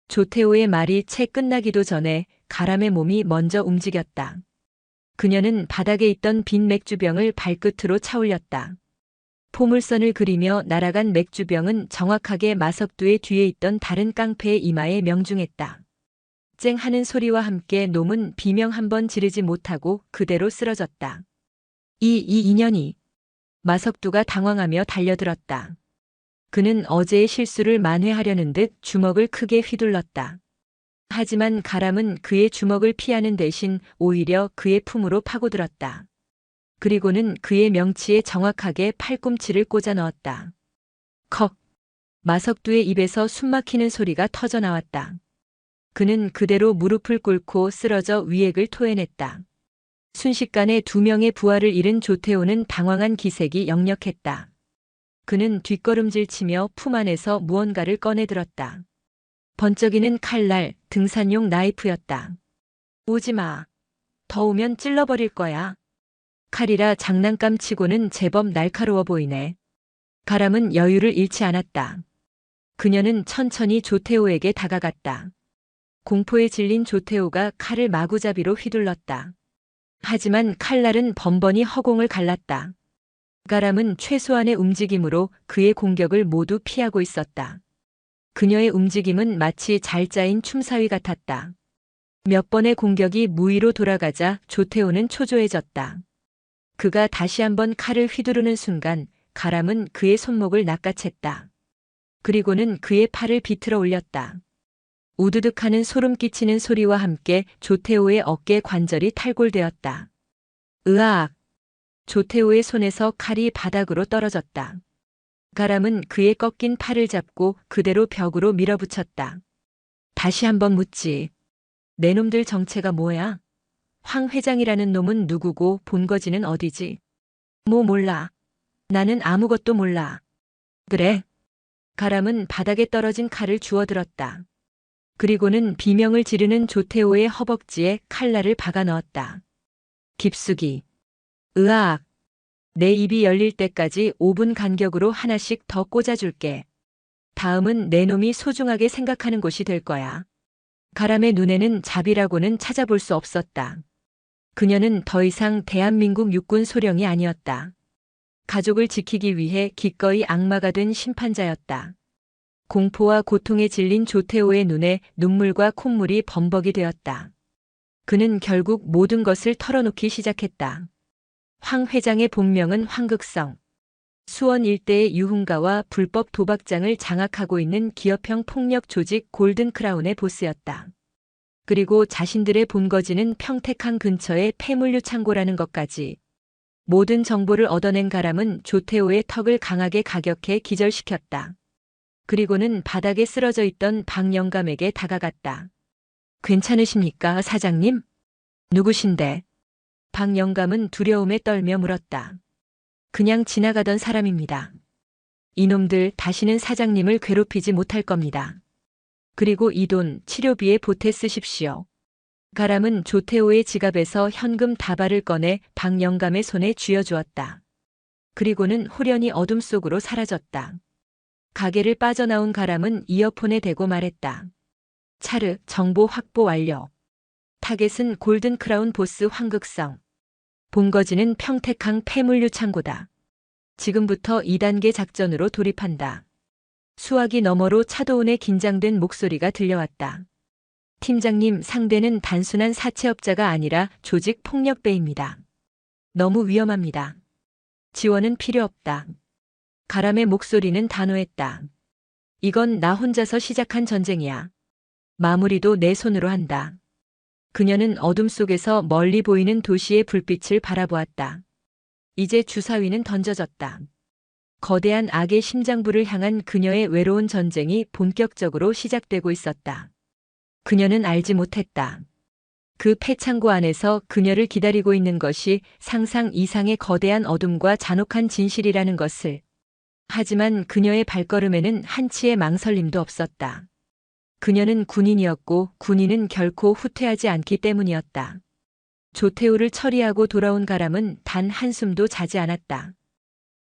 조태호의 말이 채 끝나기도 전에 가람의 몸이 먼저 움직였다. 그녀는 바닥에 있던 빈 맥주병을 발끝으로 차올렸다. 포물선을 그리며 날아간 맥주병은 정확하게 마석두의 뒤에 있던 다른 깡패의 이마에 명중했다. 쨍 하는 소리와 함께 놈은 비명 한 번 지르지 못하고 그대로 쓰러졌다. 이 인연이. 마석두가 당황하며 달려들었다. 그는 어제의 실수를 만회하려는 듯 주먹을 크게 휘둘렀다. 하지만 가람은 그의 주먹을 피하는 대신 오히려 그의 품으로 파고들었다. 그리고는 그의 명치에 정확하게 팔꿈치를 꽂아 넣었다. 컥! 마석두의 입에서 숨막히는 소리가 터져 나왔다. 그는 그대로 무릎을 꿇고 쓰러져 위액을 토해냈다. 순식간에 두 명의 부하를 잃은 조태호는 당황한 기색이 역력했다. 그는 뒷걸음질치며 품 안에서 무언가를 꺼내들었다. 번쩍이는 칼날, 등산용 나이프였다. 오지 마. 더 오면 찔러버릴 거야. 칼이라 장난감 치고는 제법 날카로워 보이네. 가람은 여유를 잃지 않았다. 그녀는 천천히 조태호에게 다가갔다. 공포에 질린 조태호가 칼을 마구잡이로 휘둘렀다. 하지만 칼날은 번번이 허공을 갈랐다. 가람은 최소한의 움직임으로 그의 공격을 모두 피하고 있었다. 그녀의 움직임은 마치 잘 짜인 춤사위 같았다. 몇 번의 공격이 무의로 돌아가자 조태호는 초조해졌다. 그가 다시 한번 칼을 휘두르는 순간 가람은 그의 손목을 낚아챘다. 그리고는 그의 팔을 비틀어 올렸다. 우드득하는 소름 끼치는 소리와 함께 조태호의 어깨 관절이 탈골되었다. 으악! 조태호의 손에서 칼이 바닥으로 떨어졌다. 가람은 그의 꺾인 팔을 잡고 그대로 벽으로 밀어붙였다. 다시 한번 묻지. 내 놈들 정체가 뭐야? 황 회장이라는 놈은 누구고 본거지는 어디지? 뭐 몰라. 나는 아무것도 몰라. 그래. 가람은 바닥에 떨어진 칼을 주워들었다. 그리고는 비명을 지르는 조태호의 허벅지에 칼날을 박아 넣었다. 깊숙이. 으악. 내 입이 열릴 때까지 5분 간격으로 하나씩 더 꽂아줄게. 다음은 내 놈이 소중하게 생각하는 곳이 될 거야. 가람의 눈에는 자비라고는 찾아볼 수 없었다. 그녀는 더 이상 대한민국 육군 소령이 아니었다. 가족을 지키기 위해 기꺼이 악마가 된 심판자였다. 공포와 고통에 질린 조태호의 눈에 눈물과 콧물이 범벅이 되었다. 그는 결국 모든 것을 털어놓기 시작했다. 황 회장의 본명은 황극성. 수원 일대의 유흥가와 불법 도박장을 장악하고 있는 기업형 폭력 조직 골든크라운의 보스였다. 그리고 자신들의 본거지는 평택항 근처의 폐물류 창고라는 것까지. 모든 정보를 얻어낸 가람은 조태호의 턱을 강하게 가격해 기절시켰다. 그리고는 바닥에 쓰러져 있던 박영감에게 다가갔다. 괜찮으십니까, 사장님? 누구신데? 박영감은 두려움에 떨며 물었다. 그냥 지나가던 사람입니다. 이놈들 다시는 사장님을 괴롭히지 못할 겁니다. 그리고 이 돈 치료비에 보태 쓰십시오. 가람은 조태호의 지갑에서 현금 다발을 꺼내 박영감의 손에 쥐어주었다. 그리고는 호련히 어둠 속으로 사라졌다. 가게를 빠져나온 가람은 이어폰에 대고 말했다. 차르, 정보 확보 완료. 타겟은 골든크라운 보스 황극성. 본거지는 평택항 폐물류 창고다. 지금부터 2단계 작전으로 돌입한다. 수화기 너머로 차도훈의 긴장된 목소리가 들려왔다. 팀장님, 상대는 단순한 사채업자가 아니라 조직 폭력배입니다. 너무 위험합니다. 지원은 필요 없다. 가람의 목소리는 단호했다. 이건 나 혼자서 시작한 전쟁이야. 마무리도 내 손으로 한다. 그녀는 어둠 속에서 멀리 보이는 도시의 불빛을 바라보았다. 이제 주사위는 던져졌다. 거대한 악의 심장부를 향한 그녀의 외로운 전쟁이 본격적으로 시작되고 있었다. 그녀는 알지 못했다. 그 폐창고 안에서 그녀를 기다리고 있는 것이 상상 이상의 거대한 어둠과 잔혹한 진실이라는 것을. 하지만 그녀의 발걸음에는 한치의 망설임도 없었다. 그녀는 군인이었고 군인은 결코 후퇴하지 않기 때문이었다. 조태호를 처리하고 돌아온 가람은 단 한숨도 자지 않았다.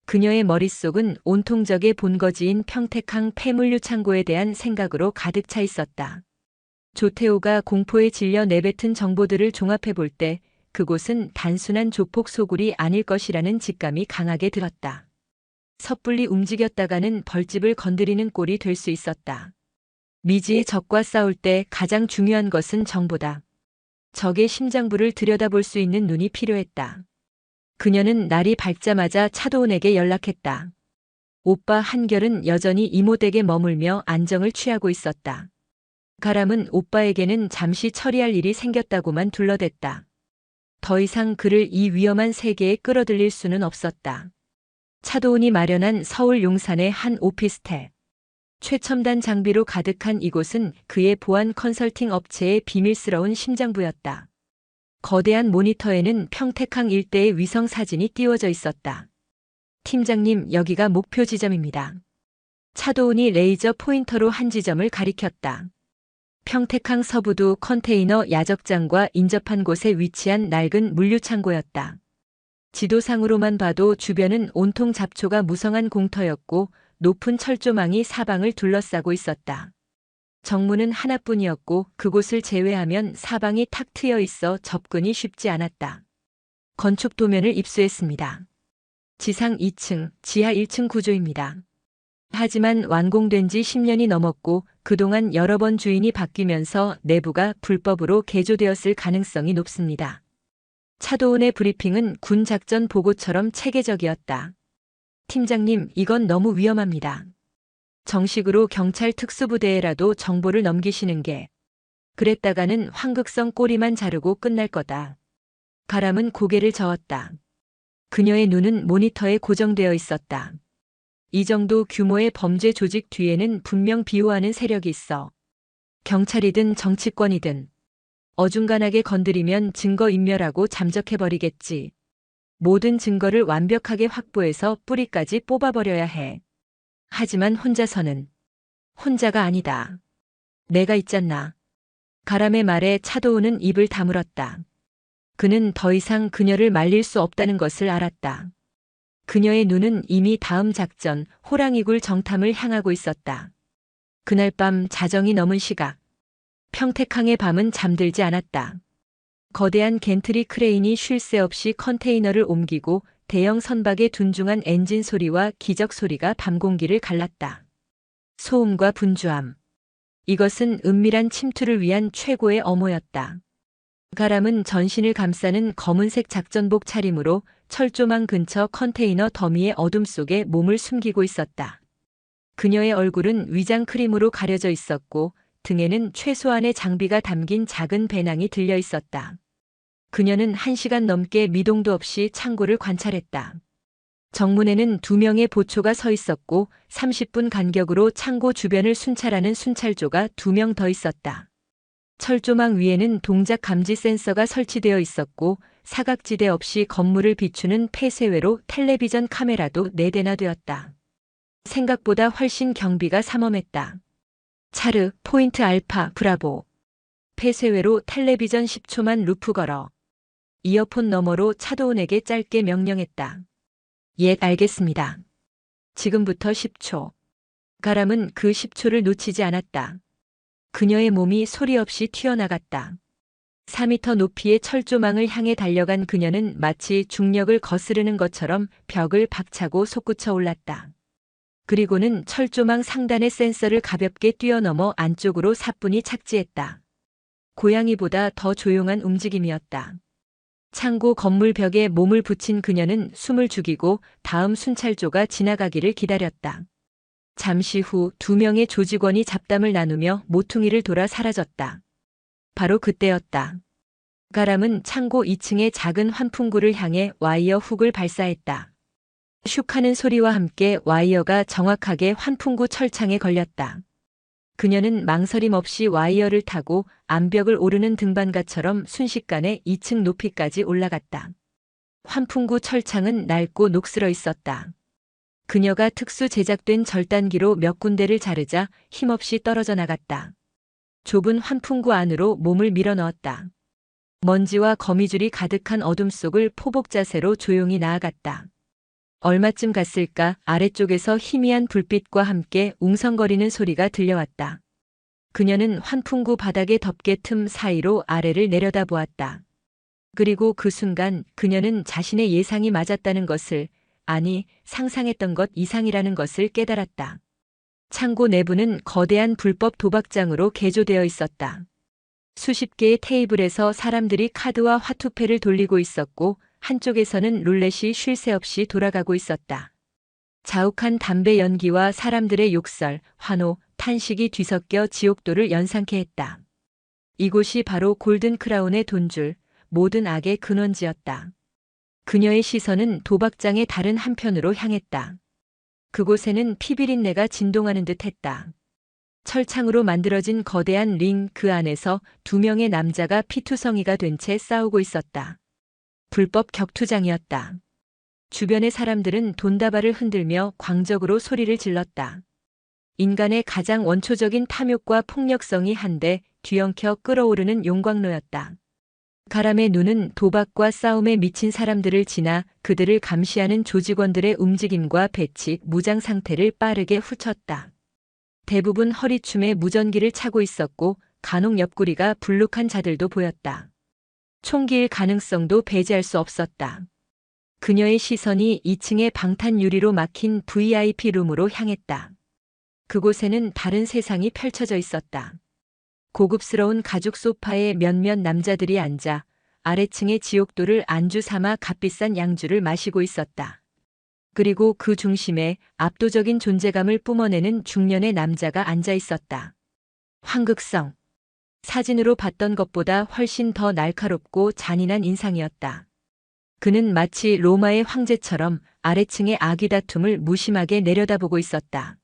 그녀의 머릿속은 온통 적의 본거지인 평택항 폐물류 창고에 대한 생각으로 가득 차 있었다. 조태호가 공포에 질려 내뱉은 정보들을 종합해 볼 때 그곳은 단순한 조폭 소굴이 아닐 것이라는 직감이 강하게 들었다. 섣불리 움직였다가는 벌집을 건드리는 꼴이 될 수 있었다. 미지의 적과 싸울 때 가장 중요한 것은 정보다. 적의 심장부를 들여다볼 수 있는 눈이 필요했다. 그녀는 날이 밝자마자 차도훈에게 연락했다. 오빠 한결은 여전히 이모 댁에 머물며 안정을 취하고 있었다. 가람은 오빠에게는 잠시 처리할 일이 생겼다고만 둘러댔다. 더 이상 그를 이 위험한 세계에 끌어들일 수는 없었다. 차도훈이 마련한 서울 용산의 한 오피스텔. 최첨단 장비로 가득한 이곳은 그의 보안 컨설팅 업체의 비밀스러운 심장부였다. 거대한 모니터에는 평택항 일대의 위성 사진이 띄워져 있었다. 팀장님, 여기가 목표 지점입니다. 차도훈이 레이저 포인터로 한 지점을 가리켰다. 평택항 서부도 컨테이너 야적장과 인접한 곳에 위치한 낡은 물류창고였다. 지도상으로만 봐도 주변은 온통 잡초가 무성한 공터였고 높은 철조망이 사방을 둘러싸고 있었다. 정문은 하나뿐이었고 그곳을 제외하면 사방이 탁 트여 있어 접근이 쉽지 않았다. 건축 도면을 입수했습니다. 지상 2층, 지하 1층 구조입니다. 하지만 완공된 지 10년이 넘었고 그동안 여러 번 주인이 바뀌면서 내부가 불법으로 개조되었을 가능성이 높습니다. 차도훈의 브리핑은 군 작전 보고처럼 체계적이었다. 팀장님, 이건 너무 위험합니다. 정식으로 경찰 특수부대에라도 정보를 넘기시는 게. 그랬다가는 황극성 꼬리만 자르고 끝날 거다. 가람은 고개를 저었다. 그녀의 눈은 모니터에 고정되어 있었다. 이 정도 규모의 범죄 조직 뒤에는 분명 비호하는 세력이 있어. 경찰이든 정치권이든 어중간하게 건드리면 증거인멸하고 잠적해버리겠지. 모든 증거를 완벽하게 확보해서 뿌리까지 뽑아버려야 해. 하지만 혼자가 아니다. 내가 있잖아. 가람의 말에 차도우는 입을 다물었다. 그는 더 이상 그녀를 말릴 수 없다는 것을 알았다. 그녀의 눈은 이미 다음 작전 호랑이굴 정탐을 향하고 있었다. 그날 밤 자정이 넘은 시각. 평택항의 밤은 잠들지 않았다. 거대한 겐트리 크레인이 쉴 새 없이 컨테이너를 옮기고 대형 선박의 둔중한 엔진 소리와 기적 소리가 밤 공기를 갈랐다. 소음과 분주함. 이것은 은밀한 침투를 위한 최고의 엄호였다. 가람은 전신을 감싸는 검은색 작전복 차림으로 철조망 근처 컨테이너 더미의 어둠 속에 몸을 숨기고 있었다. 그녀의 얼굴은 위장 크림으로 가려져 있었고 등에는 최소한의 장비가 담긴 작은 배낭이 들려 있었다. 그녀는 1시간 넘게 미동도 없이 창고를 관찰했다. 정문에는 2명의 보초가 서 있었고 30분 간격으로 창고 주변을 순찰하는 순찰조가 2명 더 있었다. 철조망 위에는 동작 감지 센서가 설치되어 있었고 사각지대 없이 건물을 비추는 폐쇄외로 텔레비전 카메라도 4대나 되었다. 생각보다 훨씬 경비가 삼엄했다. 차르, 포인트 알파, 브라보. 폐쇄외로 텔레비전 10초만 루프 걸어. 이어폰 너머로 차도훈에게 짧게 명령했다. 예, 알겠습니다. 지금부터 10초. 가람은 그 10초를 놓치지 않았다. 그녀의 몸이 소리 없이 튀어나갔다. 4미터 높이의 철조망을 향해 달려간 그녀는 마치 중력을 거스르는 것처럼 벽을 박차고 솟구쳐 올랐다. 그리고는 철조망 상단의 센서를 가볍게 뛰어넘어 안쪽으로 사뿐히 착지했다. 고양이보다 더 조용한 움직임이었다. 창고 건물 벽에 몸을 붙인 그녀는 숨을 죽이고 다음 순찰조가 지나가기를 기다렸다. 잠시 후 2명의 조직원이 잡담을 나누며 모퉁이를 돌아 사라졌다. 바로 그때였다. 가람은 창고 2층의 작은 환풍구를 향해 와이어 훅을 발사했다. 슉하는 소리와 함께 와이어가 정확하게 환풍구 철창에 걸렸다. 그녀는 망설임 없이 와이어를 타고 암벽을 오르는 등반가처럼 순식간에 2층 높이까지 올라갔다. 환풍구 철창은 낡고 녹슬어 있었다. 그녀가 특수 제작된 절단기로 몇 군데를 자르자 힘없이 떨어져 나갔다. 좁은 환풍구 안으로 몸을 밀어넣었다. 먼지와 거미줄이 가득한 어둠 속을 포복 자세로 조용히 나아갔다. 얼마쯤 갔을까 아래쪽에서 희미한 불빛과 함께 웅성거리는 소리가 들려왔다. 그녀는 환풍구 바닥의 덮개 틈 사이로 아래를 내려다보았다. 그리고 그 순간 그녀는 자신의 예상이 맞았다는 것을, 아니 상상했던 것 이상이라는 것을 깨달았다. 창고 내부는 거대한 불법 도박장으로 개조되어 있었다. 수십 개의 테이블에서 사람들이 카드와 화투패를 돌리고 있었고 한쪽에서는 룰렛이 쉴 새 없이 돌아가고 있었다. 자욱한 담배 연기와 사람들의 욕설, 환호, 탄식이 뒤섞여 지옥도를 연상케 했다. 이곳이 바로 골든 크라운의 돈줄, 모든 악의 근원지였다. 그녀의 시선은 도박장의 다른 한편으로 향했다. 그곳에는 피비린내가 진동하는 듯 했다. 철창으로 만들어진 거대한 링 그 안에서 2명의 남자가 피투성이가 된 채 싸우고 있었다. 불법 격투장이었다. 주변의 사람들은 돈다발을 흔들며 광적으로 소리를 질렀다. 인간의 가장 원초적인 탐욕과 폭력성이 한데 뒤엉켜 끓어오르는 용광로였다. 가람의 눈은 도박과 싸움에 미친 사람들을 지나 그들을 감시하는 조직원들의 움직임과 배치, 무장 상태를 빠르게 훑었다. 대부분 허리춤에 무전기를 차고 있었고 간혹 옆구리가 불룩한 자들도 보였다. 총기일 가능성도 배제할 수 없었다. 그녀의 시선이 2층의 방탄 유리로 막힌 VIP 룸으로 향했다. 그곳에는 다른 세상이 펼쳐져 있었다. 고급스러운 가죽 소파에 몇몇 남자들이 앉아 아래층의 지옥도를 안주 삼아 값비싼 양주를 마시고 있었다. 그리고 그 중심에 압도적인 존재감을 뿜어내는 중년의 남자가 앉아 있었다. 황극성. 사진으로 봤던 것보다 훨씬 더 날카롭고 잔인한 인상이었다. 그는 마치 로마의 황제처럼 아래층의 아귀 다툼을 무심하게 내려다보고 있었다.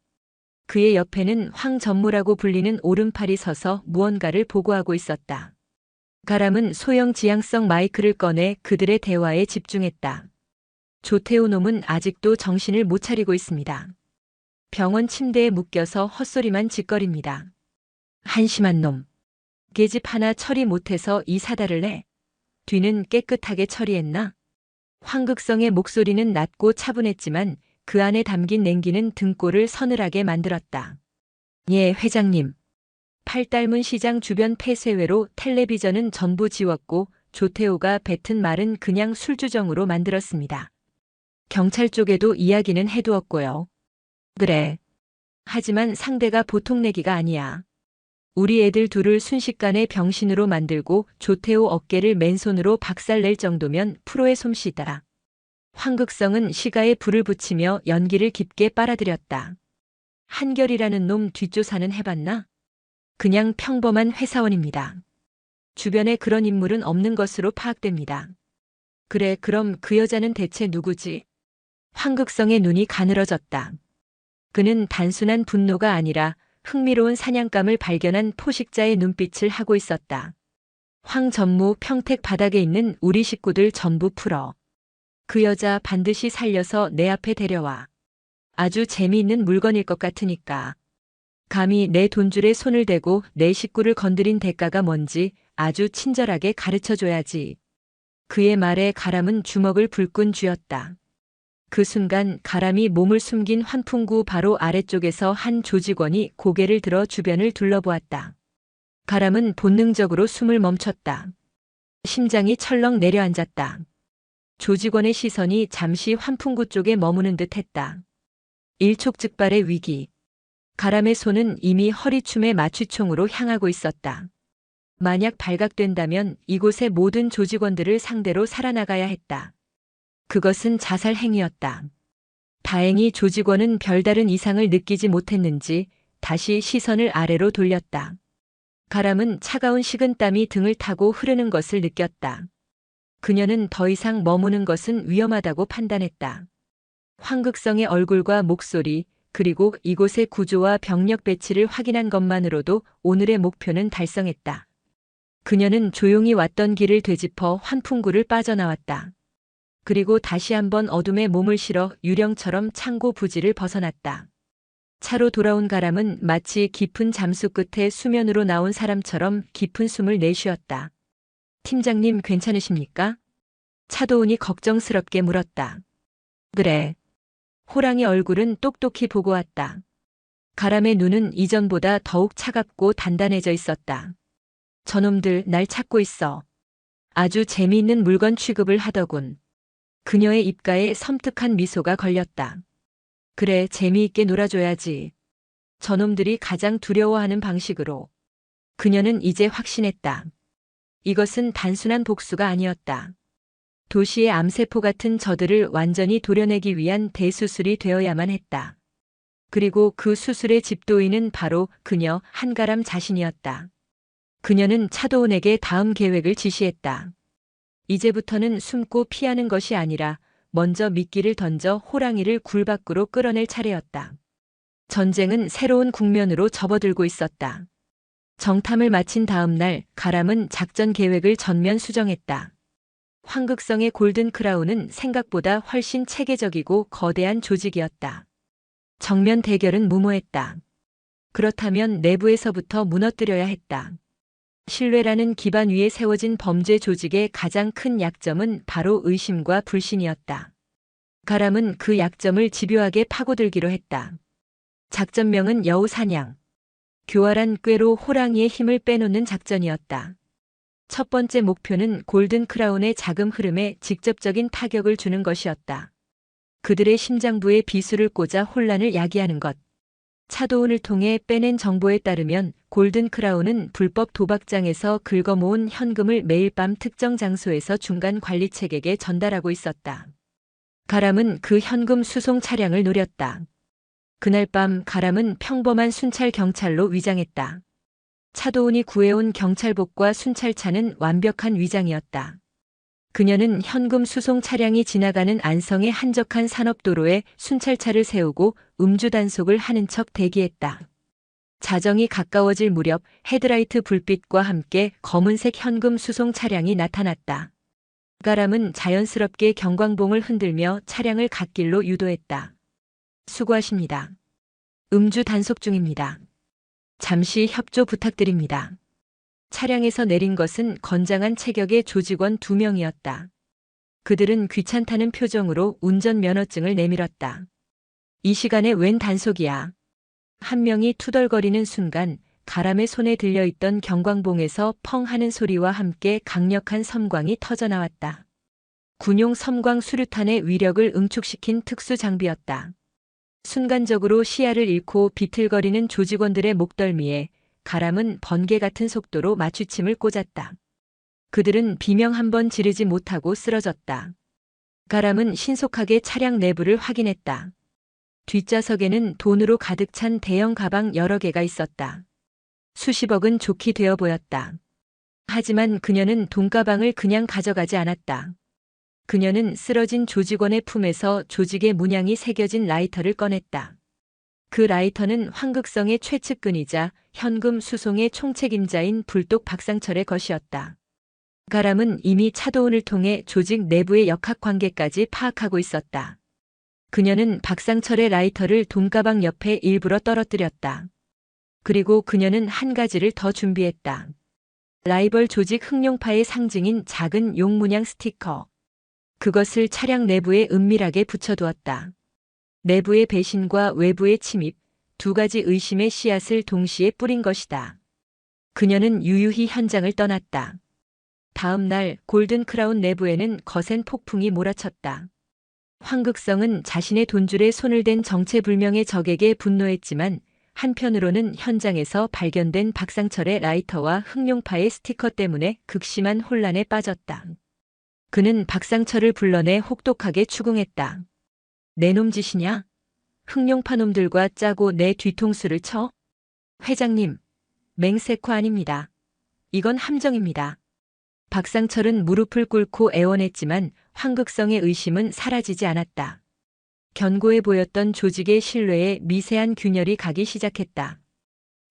그의 옆에는 황전무라고 불리는 오른팔이 서서 무언가를 보고하고 있었다. 가람은 소형 지향성 마이크를 꺼내 그들의 대화에 집중했다. 조태호 놈은 아직도 정신을 못 차리고 있습니다. 병원 침대에 묶여서 헛소리만 짓거립니다. 한심한 놈. 계집 하나 처리 못해서 이 사달을 내. 뒤는 깨끗하게 처리했나? 황극성의 목소리는 낮고 차분했지만 그 안에 담긴 냉기는 등골을 서늘하게 만들었다. 예, 회장님. 팔달문 시장 주변 폐쇄회로 텔레비전은 전부 지웠고 조태호가 뱉은 말은 그냥 술주정으로 만들었습니다. 경찰 쪽에도 이야기는 해두었고요. 그래. 하지만 상대가 보통 내기가 아니야. 우리 애들 둘을 순식간에 병신으로 만들고 조태호 어깨를 맨손으로 박살낼 정도면 프로의 솜씨다. 황극성은 시가에 불을 붙이며 연기를 깊게 빨아들였다. 한결이라는 놈 뒷조사는 해봤나? 그냥 평범한 회사원입니다. 주변에 그런 인물은 없는 것으로 파악됩니다. 그래, 그럼 그 여자는 대체 누구지? 황극성의 눈이 가늘어졌다. 그는 단순한 분노가 아니라 흥미로운 사냥감을 발견한 포식자의 눈빛을 하고 있었다. 황전무 평택 바닥에 있는 우리 식구들 전부 풀어. 그 여자 반드시 살려서 내 앞에 데려와. 아주 재미있는 물건일 것 같으니까. 감히 내 돈줄에 손을 대고 내 식구를 건드린 대가가 뭔지 아주 친절하게 가르쳐줘야지. 그의 말에 가람은 주먹을 불끈 쥐었다. 그 순간 가람이 몸을 숨긴 환풍구 바로 아래쪽에서 한 조직원이 고개를 들어 주변을 둘러보았다. 가람은 본능적으로 숨을 멈췄다. 심장이 철렁 내려앉았다. 조직원의 시선이 잠시 환풍구 쪽에 머무는 듯 했다. 일촉즉발의 위기. 가람의 손은 이미 허리춤에 마취총으로 향하고 있었다. 만약 발각된다면 이곳의 모든 조직원들을 상대로 살아나가야 했다. 그것은 자살 행위였다. 다행히 조직원은 별다른 이상을 느끼지 못했는지 다시 시선을 아래로 돌렸다. 가람은 차가운 식은땀이 등을 타고 흐르는 것을 느꼈다. 그녀는 더 이상 머무는 것은 위험하다고 판단했다. 황극성의 얼굴과 목소리, 그리고 이곳의 구조와 병력 배치를 확인한 것만으로도 오늘의 목표는 달성했다. 그녀는 조용히 왔던 길을 되짚어 환풍구를 빠져나왔다. 그리고 다시 한번 어둠에 몸을 실어 유령처럼 창고 부지를 벗어났다. 차로 돌아온 가람은 마치 깊은 잠수 끝에 수면으로 나온 사람처럼 깊은 숨을 내쉬었다. 팀장님 괜찮으십니까? 차도훈이 걱정스럽게 물었다. 그래. 호랑이 얼굴은 똑똑히 보고 왔다. 가람의 눈은 이전보다 더욱 차갑고 단단해져 있었다. 저놈들 날 찾고 있어. 아주 재미있는 물건 취급을 하더군. 그녀의 입가에 섬뜩한 미소가 걸렸다. 그래, 재미있게 놀아줘야지. 저놈들이 가장 두려워하는 방식으로. 그녀는 이제 확신했다. 이것은 단순한 복수가 아니었다. 도시의 암세포 같은 저들을 완전히 도려내기 위한 대수술이 되어야만 했다. 그리고 그 수술의 집도인은 바로 그녀 한가람 자신이었다. 그녀는 차도훈에게 다음 계획을 지시했다. 이제부터는 숨고 피하는 것이 아니라 먼저 미끼를 던져 호랑이를 굴 밖으로 끌어낼 차례였다. 전쟁은 새로운 국면으로 접어들고 있었다. 정탐을 마친 다음 날 가람은 작전 계획을 전면 수정했다. 황극성의 골든 크라운은 생각보다 훨씬 체계적이고 거대한 조직이었다. 정면 대결은 무모했다. 그렇다면 내부에서부터 무너뜨려야 했다. 신뢰라는 기반 위에 세워진 범죄 조직의 가장 큰 약점은 바로 의심과 불신이었다. 가람은 그 약점을 집요하게 파고들기로 했다. 작전명은 여우사냥. 교활한 꾀로 호랑이의 힘을 빼놓는 작전이었다. 첫 번째 목표는 골든 크라운의 자금 흐름에 직접적인 타격을 주는 것이었다. 그들의 심장부에 비수를 꽂아 혼란을 야기하는 것. 차도훈을 통해 빼낸 정보에 따르면 골든 크라운은 불법 도박장에서 긁어모은 현금을 매일 밤 특정 장소에서 중간 관리책에게 전달하고 있었다. 가람은 그 현금 수송 차량을 노렸다. 그날 밤 가람은 평범한 순찰 경찰로 위장했다. 차도훈이 구해온 경찰복과 순찰차는 완벽한 위장이었다. 그녀는 현금 수송 차량이 지나가는 안성의 한적한 산업도로에 순찰차를 세우고 음주 단속을 하는 척 대기했다. 자정이 가까워질 무렵 헤드라이트 불빛과 함께 검은색 현금 수송 차량이 나타났다. 가람은 자연스럽게 경광봉을 흔들며 차량을 갓길로 유도했다. 수고하십니다. 음주 단속 중입니다. 잠시 협조 부탁드립니다. 차량에서 내린 것은 건장한 체격의 조직원 2명이었다. 그들은 귀찮다는 표정으로 운전면허증을 내밀었다. 이 시간에 웬 단속이야? 한 명이 투덜거리는 순간 가람의 손에 들려있던 경광봉에서 펑 하는 소리와 함께 강력한 섬광이 터져나왔다. 군용 섬광 수류탄의 위력을 응축시킨 특수 장비였다. 순간적으로 시야를 잃고 비틀거리는 조직원들의 목덜미에 가람은 번개 같은 속도로 맞추침을 꽂았다. 그들은 비명 한 번 지르지 못하고 쓰러졌다. 가람은 신속하게 차량 내부를 확인했다. 뒷좌석에는 돈으로 가득 찬 대형 가방 여러 개가 있었다. 수십억은 좋게 되어 보였다. 하지만 그녀는 돈가방을 그냥 가져가지 않았다. 그녀는 쓰러진 조직원의 품에서 조직의 문양이 새겨진 라이터를 꺼냈다. 그 라이터는 황극성의 최측근이자 현금 수송의 총책임자인 불독 박상철의 것이었다. 가람은 이미 차도훈을 통해 조직 내부의 역학관계까지 파악하고 있었다. 그녀는 박상철의 라이터를 돈가방 옆에 일부러 떨어뜨렸다. 그리고 그녀는 한 가지를 더 준비했다. 라이벌 조직 흑룡파의 상징인 작은 용 문양 스티커. 그것을 차량 내부에 은밀하게 붙여두었다. 내부의 배신과 외부의 침입, 두 가지 의심의 씨앗을 동시에 뿌린 것이다. 그녀는 유유히 현장을 떠났다. 다음 날 골든 크라운 내부에는 거센 폭풍이 몰아쳤다. 황극성은 자신의 돈줄에 손을 댄 정체불명의 적에게 분노했지만 한편으로는 현장에서 발견된 박상철의 라이터와 흑룡파의 스티커 때문에 극심한 혼란에 빠졌다. 그는 박상철을 불러내 혹독하게 추궁했다. 내 놈 짓이냐? 흑룡파 놈들과 짜고 내 뒤통수를 쳐? 회장님, 맹세코 아닙니다. 이건 함정입니다. 박상철은 무릎을 꿇고 애원했지만 황극성의 의심은 사라지지 않았다. 견고해 보였던 조직의 신뢰에 미세한 균열이 가기 시작했다.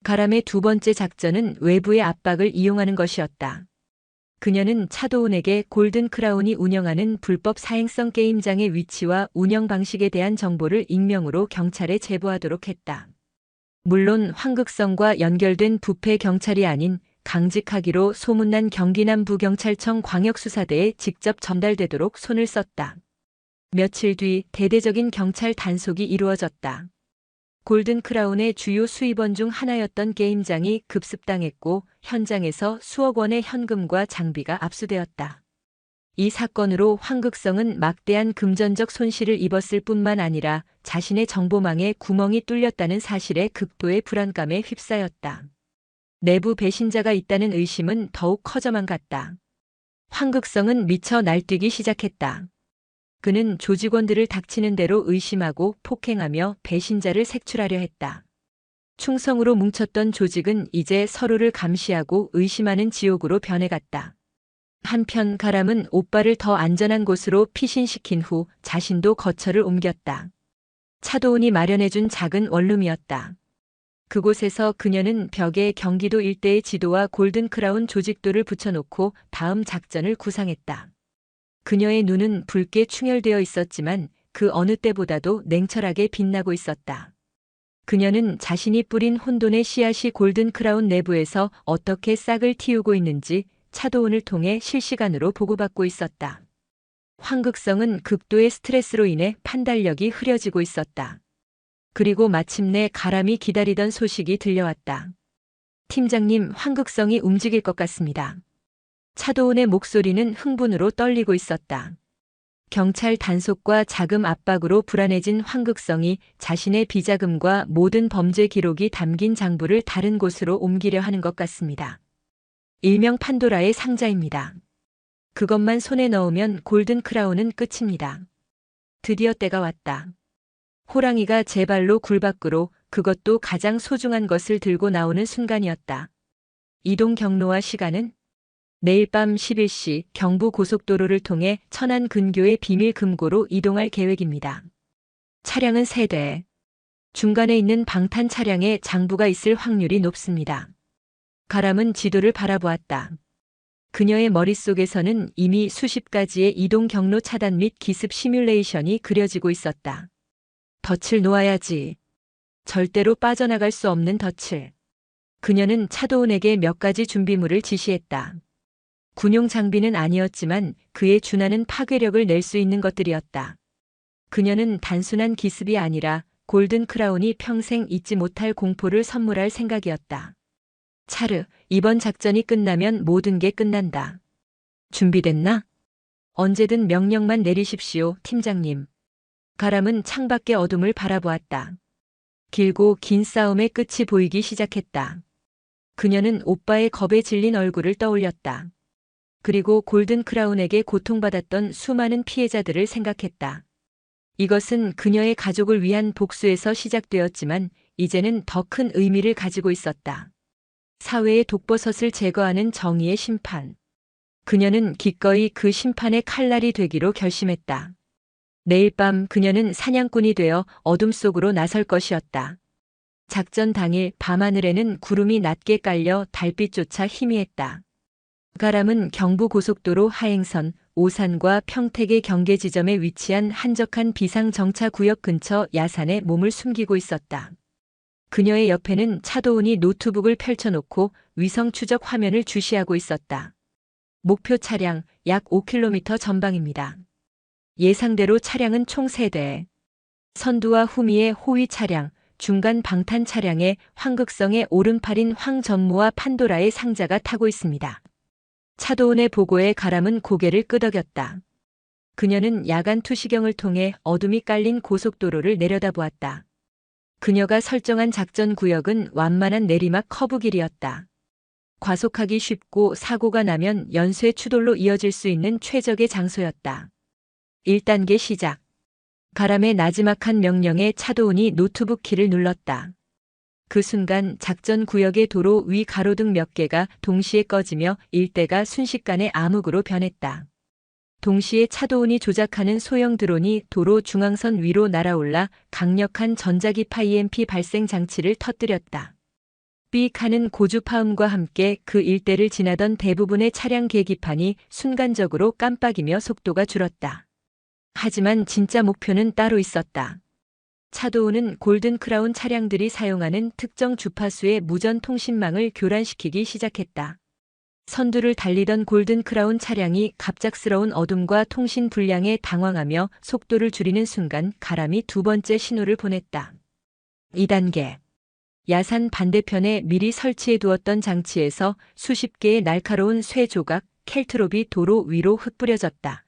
가람의 두 번째 작전은 외부의 압박을 이용하는 것이었다. 그녀는 차도훈에게 골든 크라운이 운영하는 불법 사행성 게임장의 위치와 운영 방식에 대한 정보를 익명으로 경찰에 제보하도록 했다. 물론 황극성과 연결된 부패 경찰이 아닌 강직하기로 소문난 경기남부경찰청 광역수사대에 직접 전달되도록 손을 썼다. 며칠 뒤 대대적인 경찰 단속이 이루어졌다. 골든 크라운의 주요 수입원 중 하나였던 게임장이 급습당했고 현장에서 수억 원의 현금과 장비가 압수되었다. 이 사건으로 황극성은 막대한 금전적 손실을 입었을 뿐만 아니라 자신의 정보망에 구멍이 뚫렸다는 사실에 극도의 불안감에 휩싸였다. 내부 배신자가 있다는 의심은 더욱 커져만 갔다. 황극성은 미쳐 날뛰기 시작했다. 그는 조직원들을 닥치는 대로 의심하고 폭행하며 배신자를 색출하려 했다. 충성으로 뭉쳤던 조직은 이제 서로를 감시하고 의심하는 지옥으로 변해갔다. 한편 가람은 오빠를 더 안전한 곳으로 피신시킨 후 자신도 거처를 옮겼다. 차도훈이 마련해준 작은 원룸이었다. 그곳에서 그녀는 벽에 경기도 일대의 지도와 골든 크라운 조직도를 붙여놓고 다음 작전을 구상했다. 그녀의 눈은 붉게 충혈되어 있었지만 그 어느 때보다도 냉철하게 빛나고 있었다. 그녀는 자신이 뿌린 혼돈의 씨앗이 골든 크라운 내부에서 어떻게 싹을 틔우고 있는지 차도훈을 통해 실시간으로 보고받고 있었다. 황극성은 극도의 스트레스로 인해 판단력이 흐려지고 있었다. 그리고 마침내 가람이 기다리던 소식이 들려왔다. 팀장님, 황극성이 움직일 것 같습니다. 차도훈의 목소리는 흥분으로 떨리고 있었다. 경찰 단속과 자금 압박으로 불안해진 황극성이 자신의 비자금과 모든 범죄 기록이 담긴 장부를 다른 곳으로 옮기려 하는 것 같습니다. 일명 판도라의 상자입니다. 그것만 손에 넣으면 골든 크라운은 끝입니다. 드디어 때가 왔다. 호랑이가 제 발로 굴 밖으로, 그것도 가장 소중한 것을 들고 나오는 순간이었다. 이동 경로와 시간은 내일 밤 11시 경부 고속도로를 통해 천안 근교의 비밀 금고로 이동할 계획입니다. 차량은 3대. 중간에 있는 방탄 차량에 장부가 있을 확률이 높습니다. 가람은 지도를 바라보았다. 그녀의 머릿속에서는 이미 수십 가지의 이동 경로 차단 및 기습 시뮬레이션이 그려지고 있었다. 덫을 놓아야지. 절대로 빠져나갈 수 없는 덫을. 그녀는 차도은에게 몇 가지 준비물을 지시했다. 군용 장비는 아니었지만 그에 준하는 파괴력을 낼 수 있는 것들이었다. 그녀는 단순한 기습이 아니라 골든 크라운이 평생 잊지 못할 공포를 선물할 생각이었다. 차르, 이번 작전이 끝나면 모든 게 끝난다. 준비됐나? 언제든 명령만 내리십시오, 팀장님. 가람은 창밖의 어둠을 바라보았다. 길고 긴 싸움의 끝이 보이기 시작했다. 그녀는 오빠의 겁에 질린 얼굴을 떠올렸다. 그리고 골든 크라운에게 고통받았던 수많은 피해자들을 생각했다. 이것은 그녀의 가족을 위한 복수에서 시작되었지만 이제는 더 큰 의미를 가지고 있었다. 사회의 독버섯을 제거하는 정의의 심판. 그녀는 기꺼이 그 심판의 칼날이 되기로 결심했다. 내일 밤 그녀는 사냥꾼이 되어 어둠 속으로 나설 것이었다. 작전 당일 밤하늘에는 구름이 낮게 깔려 달빛조차 희미했다. 가람은 경부고속도로 하행선 오산과 평택의 경계 지점에 위치한 한적한 비상정차구역 근처 야산에 몸을 숨기고 있었다. 그녀의 옆에는 차도은이 노트북을 펼쳐놓고 위성 추적 화면을 주시하고 있었다. 목표 차량 약 5km 전방입니다. 예상대로 차량은 총 3대. 선두와 후미의 호위 차량, 중간 방탄 차량에 황극성의 오른팔인 황전무와 판도라의 상자가 타고 있습니다. 차도은의 보고에 가람은 고개를 끄덕였다. 그녀는 야간 투시경을 통해 어둠이 깔린 고속도로를 내려다보았다. 그녀가 설정한 작전 구역은 완만한 내리막 커브길이었다. 과속하기 쉽고 사고가 나면 연쇄 추돌로 이어질 수 있는 최적의 장소였다. 1단계 시작. 가람의 나지막한 명령에 차도은이 노트북 키를 눌렀다. 그 순간 작전 구역의 도로 위 가로등 몇 개가 동시에 꺼지며 일대가 순식간에 암흑으로 변했다. 동시에 차도은이 조작하는 소형 드론이 도로 중앙선 위로 날아올라 강력한 전자기파 EMP 발생 장치를 터뜨렸다. 삑 하는 고주파음과 함께 그 일대를 지나던 대부분의 차량 계기판이 순간적으로 깜빡이며 속도가 줄었다. 하지만 진짜 목표는 따로 있었다. 차도은은 골든 크라운 차량들이 사용하는 특정 주파수의 무전 통신망을 교란시키기 시작했다. 선두를 달리던 골든 크라운 차량이 갑작스러운 어둠과 통신 불량에 당황하며 속도를 줄이는 순간 가람이 두 번째 신호를 보냈다. 2단계. 야산 반대편에 미리 설치해 두었던 장치에서 수십 개의 날카로운 쇠 조각, 켈트롭이 도로 위로 흩뿌려졌다.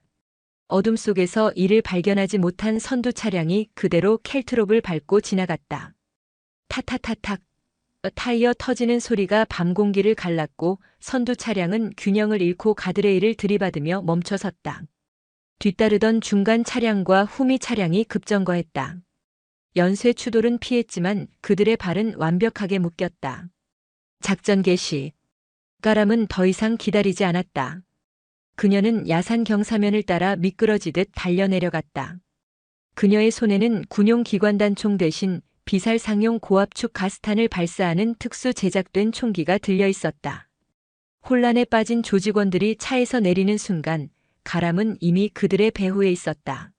어둠 속에서 이를 발견하지 못한 선두 차량이 그대로 켈트롭을 밟고 지나갔다. 타타타탁. 타이어 터지는 소리가 밤 공기를 갈랐고 선두 차량은 균형을 잃고 가드레일을 들이받으며 멈춰섰다. 뒤따르던 중간 차량과 후미 차량이 급정거했다. 연쇄 추돌은 피했지만 그들의 발은 완벽하게 묶였다. 작전 개시. 가람은 더 이상 기다리지 않았다. 그녀는 야산 경사면을 따라 미끄러지듯 달려내려갔다. 그녀의 손에는 군용 기관단총 대신 비살상용 고압축 가스탄을 발사하는 특수 제작된 총기가 들려 있었다. 혼란에 빠진 조직원들이 차에서 내리는 순간 가람은 이미 그들의 배후에 있었다.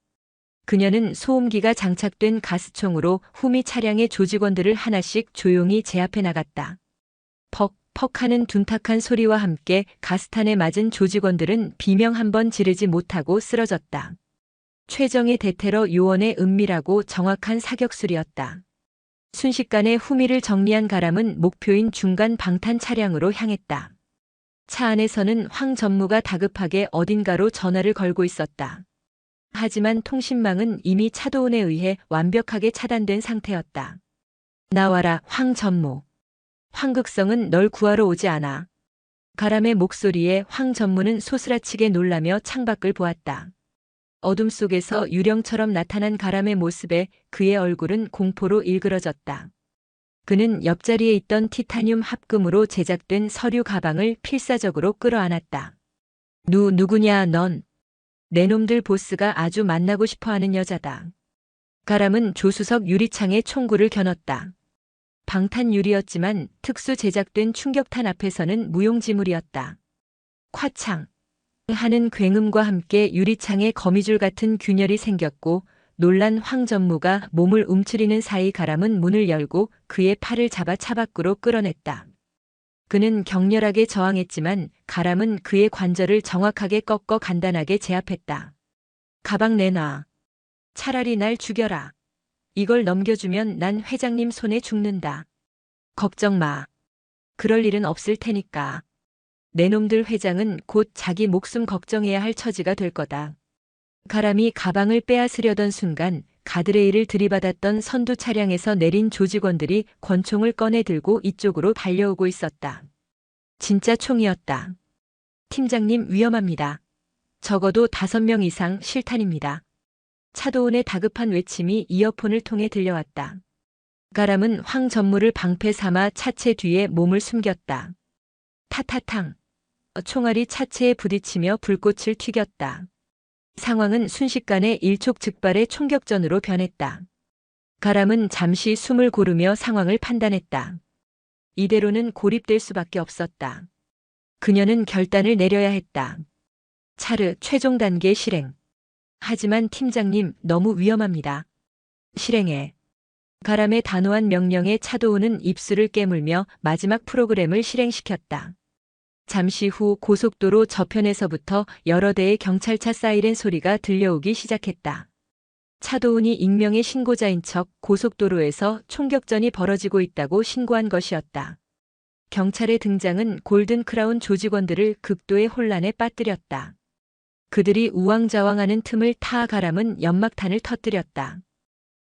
그녀는 소음기가 장착된 가스총으로 후미 차량의 조직원들을 하나씩 조용히 제압해 나갔다. 퍽 하는 둔탁한 소리와 함께 가스탄에 맞은 조직원들은 비명 한 번 지르지 못하고 쓰러졌다. 최정의 대테러 요원의 은밀하고 정확한 사격술이었다. 순식간에 후미를 정리한 가람은 목표인 중간 방탄 차량으로 향했다. 차 안에서는 황 전무가 다급하게 어딘가로 전화를 걸고 있었다. 하지만 통신망은 이미 차도은에 의해 완벽하게 차단된 상태였다. 나와라, 황 전무. 황극성은 널 구하러 오지 않아. 가람의 목소리에 황 전무는 소스라치게 놀라며 창밖을 보았다. 어둠 속에서 유령처럼 나타난 가람의 모습에 그의 얼굴은 공포로 일그러졌다. 그는 옆자리에 있던 티타늄 합금으로 제작된 서류 가방을 필사적으로 끌어안았다. 누구냐 넌? 내 놈들 보스가 아주 만나고 싶어하는 여자다. 가람은 조수석 유리창에 총구를 겨눴다. 방탄 유리였지만 특수 제작된 충격탄 앞에서는 무용지물이었다. 콱창 하는 굉음과 함께 유리창에 거미줄 같은 균열이 생겼고 놀란 황 전무가 몸을 움츠리는 사이 가람은 문을 열고 그의 팔을 잡아 차 밖으로 끌어냈다. 그는 격렬하게 저항했지만 가람은 그의 관절을 정확하게 꺾어 간단하게 제압했다. 가방 내놔. 차라리 날 죽여라. 이걸 넘겨주면 난 회장님 손에 죽는다. 걱정 마. 그럴 일은 없을 테니까. 내 놈들 회장은 곧 자기 목숨 걱정해야 할 처지가 될 거다. 가람이 가방을 빼앗으려던 순간 가드레일을 들이받았던 선두 차량에서 내린 조직원들이 권총을 꺼내 들고 이쪽으로 달려오고 있었다. 진짜 총이었다. 팀장님 위험합니다. 적어도 5명 이상 실탄입니다. 차도훈의 다급한 외침이 이어폰을 통해 들려왔다. 가람은 황 전무를 방패 삼아 차체 뒤에 몸을 숨겼다. 타타탕. 총알이 차체에 부딪히며 불꽃을 튀겼다. 상황은 순식간에 일촉즉발의 총격전으로 변했다. 가람은 잠시 숨을 고르며 상황을 판단했다. 이대로는 고립될 수밖에 없었다. 그녀는 결단을 내려야 했다. 차르 최종 단계 실행. 하지만 팀장님 너무 위험합니다. 실행해. 가람의 단호한 명령에 차도우는 입술을 깨물며 마지막 프로그램을 실행시켰다. 잠시 후 고속도로 저편에서부터 여러 대의 경찰차 사이렌 소리가 들려오기 시작했다. 차도훈이 익명의 신고자인 척 고속도로에서 총격전이 벌어지고 있다고 신고한 것이었다. 경찰의 등장은 골든 크라운 조직원들을 극도의 혼란에 빠뜨렸다. 그들이 우왕좌왕하는 틈을 타 가람은 연막탄을 터뜨렸다.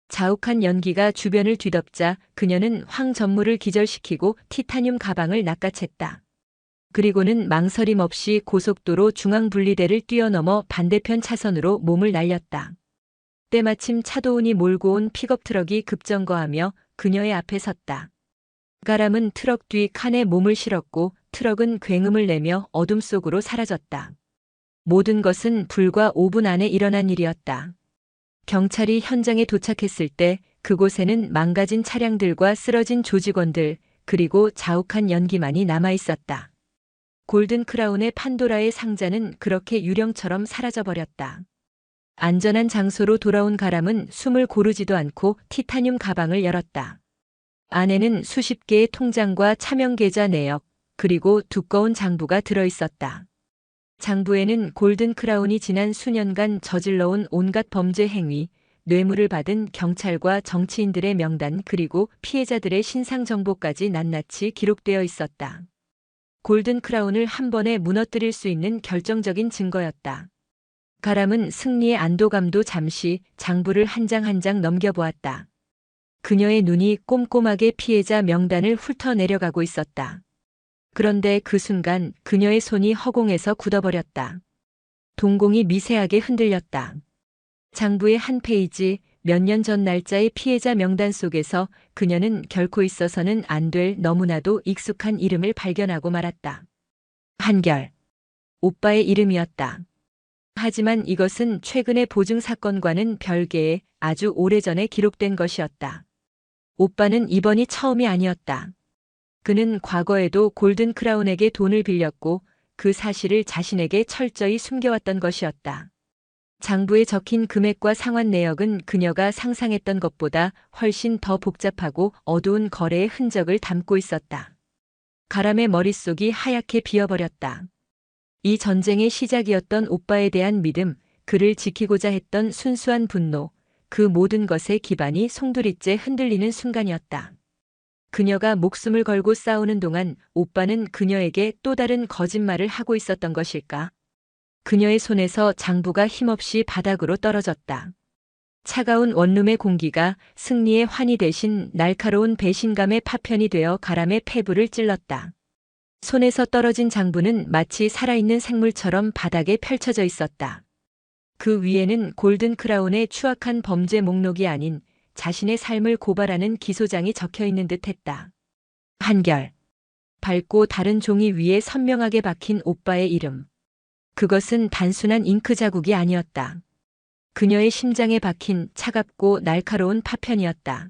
자욱한 연기가 주변을 뒤덮자 그녀는 황 전무를 기절시키고 티타늄 가방을 낚아챘다. 그리고는 망설임 없이 고속도로 중앙분리대를 뛰어넘어 반대편 차선으로 몸을 날렸다. 때마침 차도훈이 몰고 온 픽업트럭이 급정거하며 그녀의 앞에 섰다. 가람은 트럭 뒤 칸에 몸을 실었고 트럭은 굉음을 내며 어둠 속으로 사라졌다. 모든 것은 불과 5분 안에 일어난 일이었다. 경찰이 현장에 도착했을 때 그곳에는 망가진 차량들과 쓰러진 조직원들 그리고 자욱한 연기만이 남아 있었다. 골든 크라운의 판도라의 상자는 그렇게 유령처럼 사라져버렸다. 안전한 장소로 돌아온 가람은 숨을 고르지도 않고 티타늄 가방을 열었다. 안에는 수십 개의 통장과 차명 계좌 내역, 그리고 두꺼운 장부가 들어있었다. 장부에는 골든 크라운이 지난 수년간 저질러온 온갖 범죄 행위, 뇌물을 받은 경찰과 정치인들의 명단 그리고 피해자들의 신상 정보까지 낱낱이 기록되어 있었다. 골든 크라운을 한 번에 무너뜨릴 수 있는 결정적인 증거였다. 가람은 승리의 안도감도 잠시 장부를 한 장 한 장 넘겨보았다. 그녀의 눈이 꼼꼼하게 피해자 명단을 훑어내려가고 있었다. 그런데 그 순간 그녀의 손이 허공에서 굳어버렸다. 동공이 미세하게 흔들렸다. 장부의 한 페이지, 몇 년 전 날짜의 피해자 명단 속에서 그녀는 결코 있어서는 안 될 너무나도 익숙한 이름을 발견하고 말았다. 한결. 오빠의 이름이었다. 하지만 이것은 최근의 보증 사건과는 별개의 아주 오래전에 기록된 것이었다. 오빠는 이번이 처음이 아니었다. 그는 과거에도 골든 크라운에게 돈을 빌렸고 그 사실을 자신에게 철저히 숨겨왔던 것이었다. 장부에 적힌 금액과 상환 내역은 그녀가 상상했던 것보다 훨씬 더 복잡하고 어두운 거래의 흔적을 담고 있었다. 가람의 머릿속이 하얗게 비어버렸다. 이 전쟁의 시작이었던 오빠에 대한 믿음, 그를 지키고자 했던 순수한 분노, 그 모든 것의 기반이 송두리째 흔들리는 순간이었다. 그녀가 목숨을 걸고 싸우는 동안 오빠는 그녀에게 또 다른 거짓말을 하고 있었던 것일까? 그녀의 손에서 장부가 힘없이 바닥으로 떨어졌다. 차가운 원룸의 공기가 승리의 환희 대신 날카로운 배신감의 파편이 되어 가람의 폐부를 찔렀다. 손에서 떨어진 장부는 마치 살아있는 생물처럼 바닥에 펼쳐져 있었다. 그 위에는 골든 크라운의 추악한 범죄 목록이 아닌 자신의 삶을 고발하는 기소장이 적혀 있는 듯 했다. 한결. 밝고 다른 종이 위에 선명하게 박힌 오빠의 이름. 그것은 단순한 잉크 자국이 아니었다. 그녀의 심장에 박힌 차갑고 날카로운 파편이었다.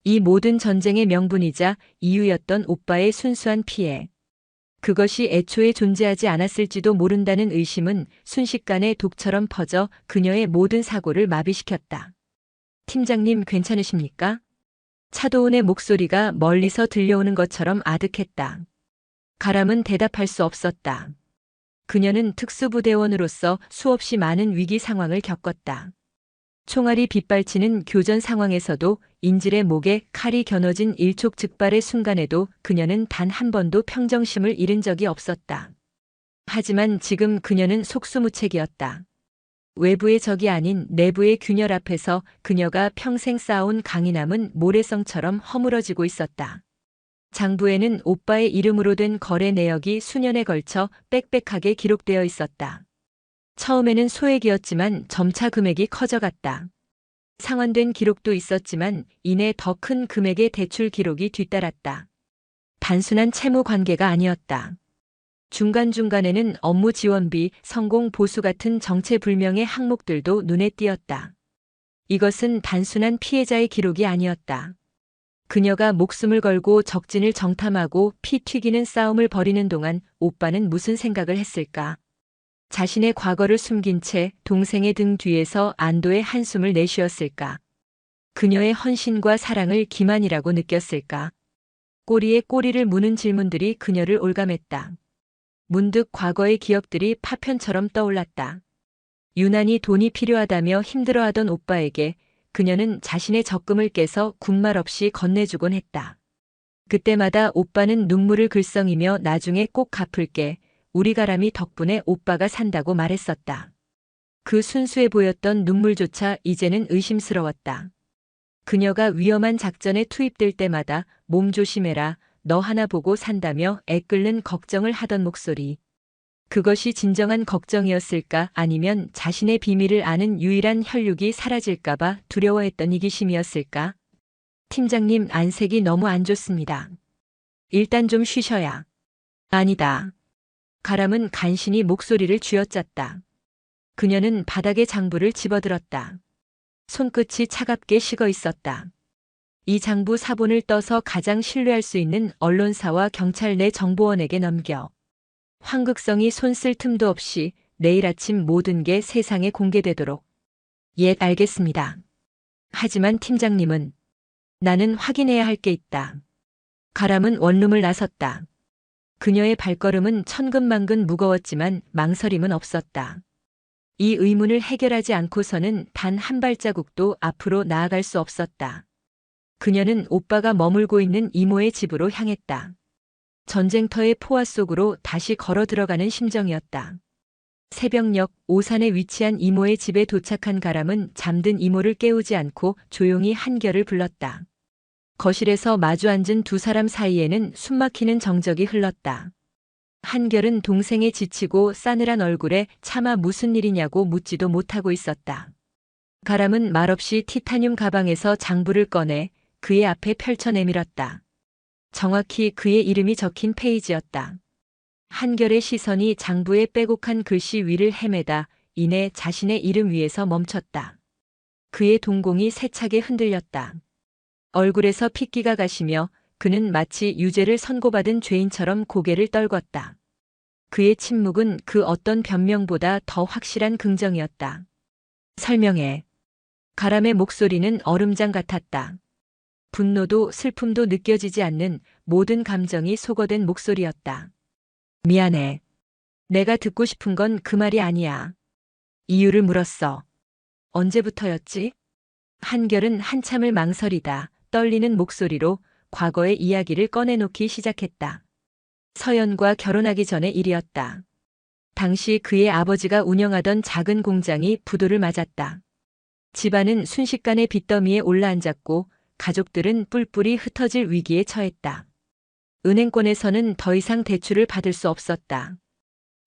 이 모든 전쟁의 명분이자 이유였던 오빠의 순수한 피해. 그것이 애초에 존재하지 않았을지도 모른다는 의심은 순식간에 독처럼 퍼져 그녀의 모든 사고를 마비시켰다. 팀장님 괜찮으십니까? 차도훈의 목소리가 멀리서 들려오는 것처럼 아득했다. 가람은 대답할 수 없었다. 그녀는 특수부대원으로서 수없이 많은 위기 상황을 겪었다. 총알이 빗발치는 교전 상황에서도 인질의 목에 칼이 겨눠진 일촉즉발의 순간에도 그녀는 단 한 번도 평정심을 잃은 적이 없었다. 하지만 지금 그녀는 속수무책이었다. 외부의 적이 아닌 내부의 균열 앞에서 그녀가 평생 쌓아온 강인함은 모래성처럼 허물어지고 있었다. 장부에는 오빠의 이름으로 된 거래 내역이 수년에 걸쳐 빽빽하게 기록되어 있었다. 처음에는 소액이었지만 점차 금액이 커져갔다. 상환된 기록도 있었지만 이내 더 큰 금액의 대출 기록이 뒤따랐다. 단순한 채무 관계가 아니었다. 중간중간에는 업무 지원비, 성공 보수 같은 정체불명의 항목들도 눈에 띄었다. 이것은 단순한 피해자의 기록이 아니었다. 그녀가 목숨을 걸고 적진을 정탐하고 피 튀기는 싸움을 벌이는 동안 오빠는 무슨 생각을 했을까? 자신의 과거를 숨긴 채 동생의 등 뒤에서 안도의 한숨을 내쉬었을까? 그녀의 헌신과 사랑을 기만이라고 느꼈을까? 꼬리에 꼬리를 무는 질문들이 그녀를 올감했다. 문득 과거의 기억들이 파편처럼 떠올랐다. 유난히 돈이 필요하다며 힘들어하던 오빠에게 그녀는 자신의 적금을 깨서 군말 없이 건네주곤 했다. 그때마다 오빠는 눈물을 글썽이며 나중에 꼭 갚을게, 우리 가람이 덕분에 오빠가 산다고 말했었다. 그 순수해 보였던 눈물조차 이제는 의심스러웠다. 그녀가 위험한 작전에 투입될 때마다 몸 조심해라, 너 하나 보고 산다며 애끓는 걱정을 하던 목소리. 그것이 진정한 걱정이었을까 아니면 자신의 비밀을 아는 유일한 혈육이 사라질까봐 두려워했던 이기심이었을까? 팀장님 안색이 너무 안 좋습니다. 일단 좀 쉬셔야. 아니다. 가람은 간신히 목소리를 쥐어짰다. 그녀는 바닥에 장부를 집어들었다. 손끝이 차갑게 식어 있었다. 이 장부 사본을 떠서 가장 신뢰할 수 있는 언론사와 경찰 내 정보원에게 넘겨. 황극성이 손 쓸 틈도 없이 내일 아침 모든 게 세상에 공개되도록. 예, 알겠습니다. 하지만 팀장님은 나는 확인해야 할 게 있다. 가람은 원룸을 나섰다. 그녀의 발걸음은 천근만근 무거웠지만 망설임은 없었다. 이 의문을 해결하지 않고서는 단 한 발자국도 앞으로 나아갈 수 없었다. 그녀는 오빠가 머물고 있는 이모의 집으로 향했다. 전쟁터의 포화 속으로 다시 걸어 들어가는 심정이었다. 새벽녘 오산에 위치한 이모의 집에 도착한 가람은 잠든 이모를 깨우지 않고 조용히 한결을 불렀다. 거실에서 마주 앉은 두 사람 사이에는 숨막히는 정적이 흘렀다. 한결은 동생의 지치고 싸늘한 얼굴에 차마 무슨 일이냐고 묻지도 못하고 있었다. 가람은 말없이 티타늄 가방에서 장부를 꺼내 그의 앞에 펼쳐 내밀었다. 정확히 그의 이름이 적힌 페이지였다. 한결의 시선이 장부의 빼곡한 글씨 위를 헤매다 이내 자신의 이름 위에서 멈췄다. 그의 동공이 세차게 흔들렸다. 얼굴에서 핏기가 가시며 그는 마치 유죄를 선고받은 죄인처럼 고개를 떨궜다. 그의 침묵은 그 어떤 변명보다 더 확실한 긍정이었다. 설명해. 가람의 목소리는 얼음장 같았다. 분노도 슬픔도 느껴지지 않는 모든 감정이 소거된 목소리였다. 미안해. 내가 듣고 싶은 건 그 말이 아니야. 이유를 물었어. 언제부터였지? 한결은 한참을 망설이다 떨리는 목소리로 과거의 이야기를 꺼내놓기 시작했다. 서연과 결혼하기 전의 일이었다. 당시 그의 아버지가 운영하던 작은 공장이 부도를 맞았다. 집안은 순식간에 빚더미에 올라앉았고 가족들은 뿔뿔이 흩어질 위기에 처했다. 은행권에서는 더 이상 대출을 받을 수 없었다.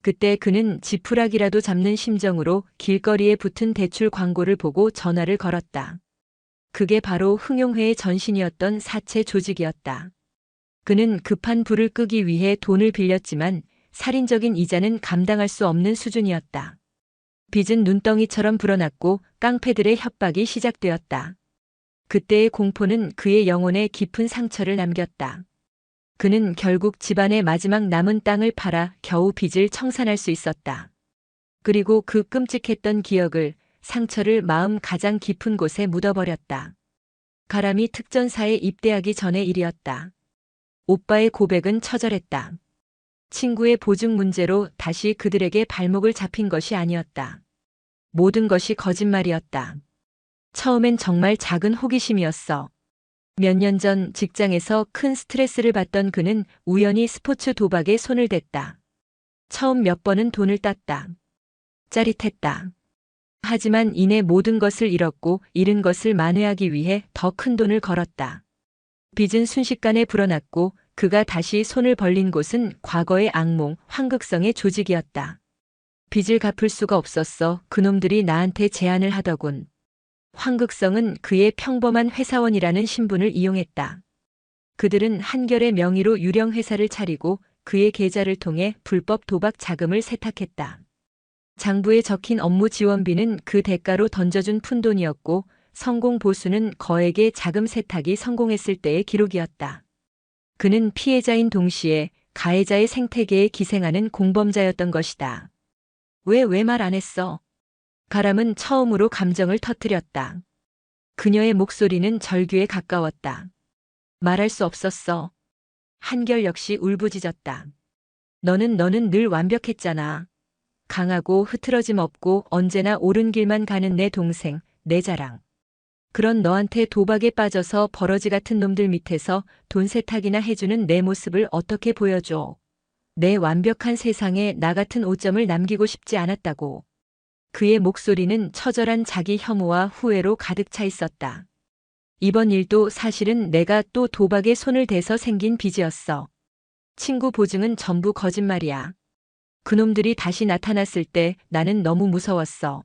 그때 그는 지푸라기라도 잡는 심정으로 길거리에 붙은 대출 광고를 보고 전화를 걸었다. 그게 바로 흥용회의 전신이었던 사채 조직이었다. 그는 급한 불을 끄기 위해 돈을 빌렸지만 살인적인 이자는 감당할 수 없는 수준이었다. 빚은 눈덩이처럼 불어났고 깡패들의 협박이 시작되었다. 그때의 공포는 그의 영혼에 깊은 상처를 남겼다. 그는 결국 집안의 마지막 남은 땅을 팔아 겨우 빚을 청산할 수 있었다. 그리고 그 끔찍했던 기억을, 상처를 마음 가장 깊은 곳에 묻어버렸다. 가람이 특전사에 입대하기 전의 일이었다. 오빠의 고백은 처절했다. 친구의 보증 문제로 다시 그들에게 발목을 잡힌 것이 아니었다. 모든 것이 거짓말이었다. 처음엔 정말 작은 호기심이었어. 몇 년 전 직장에서 큰 스트레스를 받던 그는 우연히 스포츠 도박에 손을 댔다. 처음 몇 번은 돈을 땄다. 짜릿했다. 하지만 이내 모든 것을 잃었고 잃은 것을 만회하기 위해 더 큰 돈을 걸었다. 빚은 순식간에 불어났고 그가 다시 손을 벌린 곳은 과거의 악몽, 황극성의 조직이었다. 빚을 갚을 수가 없었어. 그놈들이 나한테 제안을 하더군. 황극성은 그의 평범한 회사원이라는 신분을 이용했다. 그들은 한결의 명의로 유령 회사를 차리고 그의 계좌를 통해 불법 도박 자금을 세탁했다. 장부에 적힌 업무 지원비는 그 대가로 던져준 푼돈이었고 성공 보수는 거액의 자금 세탁이 성공했을 때의 기록이었다. 그는 피해자인 동시에 가해자의 생태계에 기생하는 공범자였던 것이다. 왜 말 안 했어? 가람은 처음으로 감정을 터뜨렸다. 그녀의 목소리는 절규에 가까웠다. 말할 수 없었어. 한결 역시 울부짖었다. 너는 늘 완벽했잖아. 강하고 흐트러짐 없고 언제나 옳은 길만 가는 내 동생, 내 자랑. 그런 너한테 도박에 빠져서 버러지 같은 놈들 밑에서 돈 세탁이나 해주는 내 모습을 어떻게 보여줘. 내 완벽한 세상에 나 같은 오점을 남기고 싶지 않았다고. 그의 목소리는 처절한 자기 혐오와 후회로 가득 차 있었다. 이번 일도 사실은 내가 또 도박에 손을 대서 생긴 빚이었어. 친구 보증은 전부 거짓말이야. 그놈들이 다시 나타났을 때 나는 너무 무서웠어.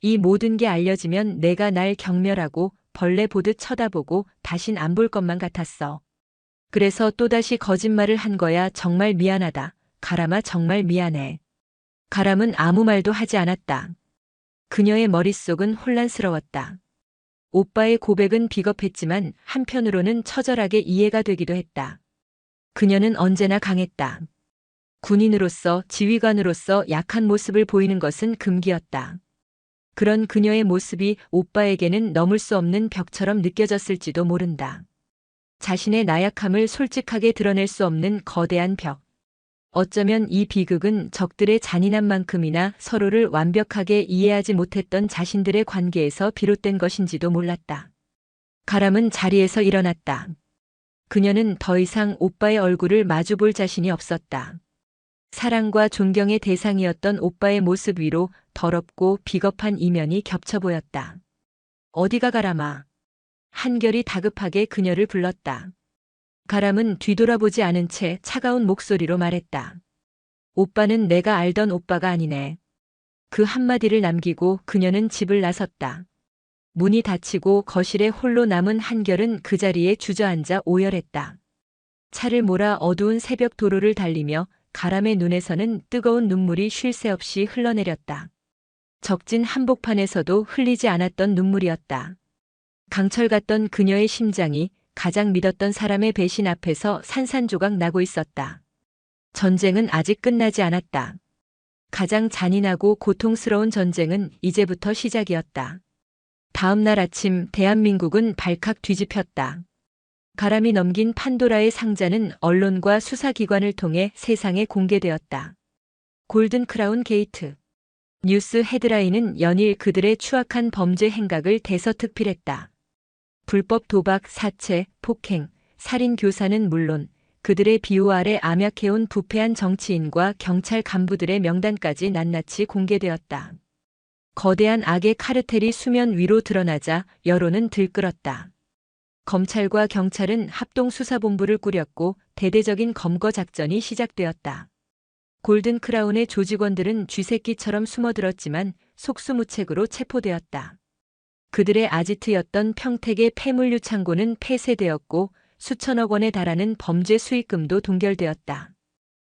이 모든 게 알려지면 내가 날 경멸하고 벌레 보듯 쳐다보고 다신 안 볼 것만 같았어. 그래서 또다시 거짓말을 한 거야. 정말 미안하다. 가람아, 정말 미안해. 가람은 아무 말도 하지 않았다. 그녀의 머릿속은 혼란스러웠다. 오빠의 고백은 비겁했지만 한편으로는 처절하게 이해가 되기도 했다. 그녀는 언제나 강했다. 군인으로서, 지휘관으로서 약한 모습을 보이는 것은 금기였다. 그런 그녀의 모습이 오빠에게는 넘을 수 없는 벽처럼 느껴졌을지도 모른다. 자신의 나약함을 솔직하게 드러낼 수 없는 거대한 벽. 어쩌면 이 비극은 적들의 잔인함만큼이나 서로를 완벽하게 이해하지 못했던 자신들의 관계에서 비롯된 것인지도 몰랐다. 가람은 자리에서 일어났다. 그녀는 더 이상 오빠의 얼굴을 마주볼 자신이 없었다. 사랑과 존경의 대상이었던 오빠의 모습 위로 더럽고 비겁한 이면이 겹쳐 보였다. 어디가 가람아? 한결이 다급하게 그녀를 불렀다. 가람은 뒤돌아보지 않은 채 차가운 목소리로 말했다. 오빠는 내가 알던 오빠가 아니네. 그 한마디를 남기고 그녀는 집을 나섰다. 문이 닫히고 거실에 홀로 남은 한결은 그 자리에 주저앉아 오열했다. 차를 몰아 어두운 새벽 도로를 달리며 가람의 눈에서는 뜨거운 눈물이 쉴 새 없이 흘러내렸다. 적진 한복판에서도 흘리지 않았던 눈물이었다. 강철 같던 그녀의 심장이 가장 믿었던 사람의 배신 앞에서 산산조각 나고 있었다. 전쟁은 아직 끝나지 않았다. 가장 잔인하고 고통스러운 전쟁은 이제부터 시작이었다. 다음 날 아침 대한민국은 발칵 뒤집혔다. 가람이 넘긴 판도라의 상자는 언론과 수사기관을 통해 세상에 공개되었다. 골든 크라운 게이트. 뉴스 헤드라인은 연일 그들의 추악한 범죄 행각을 대서특필했다. 불법 도박, 사채, 폭행, 살인 교사는 물론 그들의 비호 아래 암약해온 부패한 정치인과 경찰 간부들의 명단까지 낱낱이 공개되었다. 거대한 악의 카르텔이 수면 위로 드러나자 여론은 들끓었다. 검찰과 경찰은 합동수사본부를 꾸렸고 대대적인 검거 작전이 시작되었다. 골든 크라운의 조직원들은 쥐새끼처럼 숨어들었지만 속수무책으로 체포되었다. 그들의 아지트였던 평택의 폐물류 창고는 폐쇄되었고 수천억 원에 달하는 범죄 수익금도 동결되었다.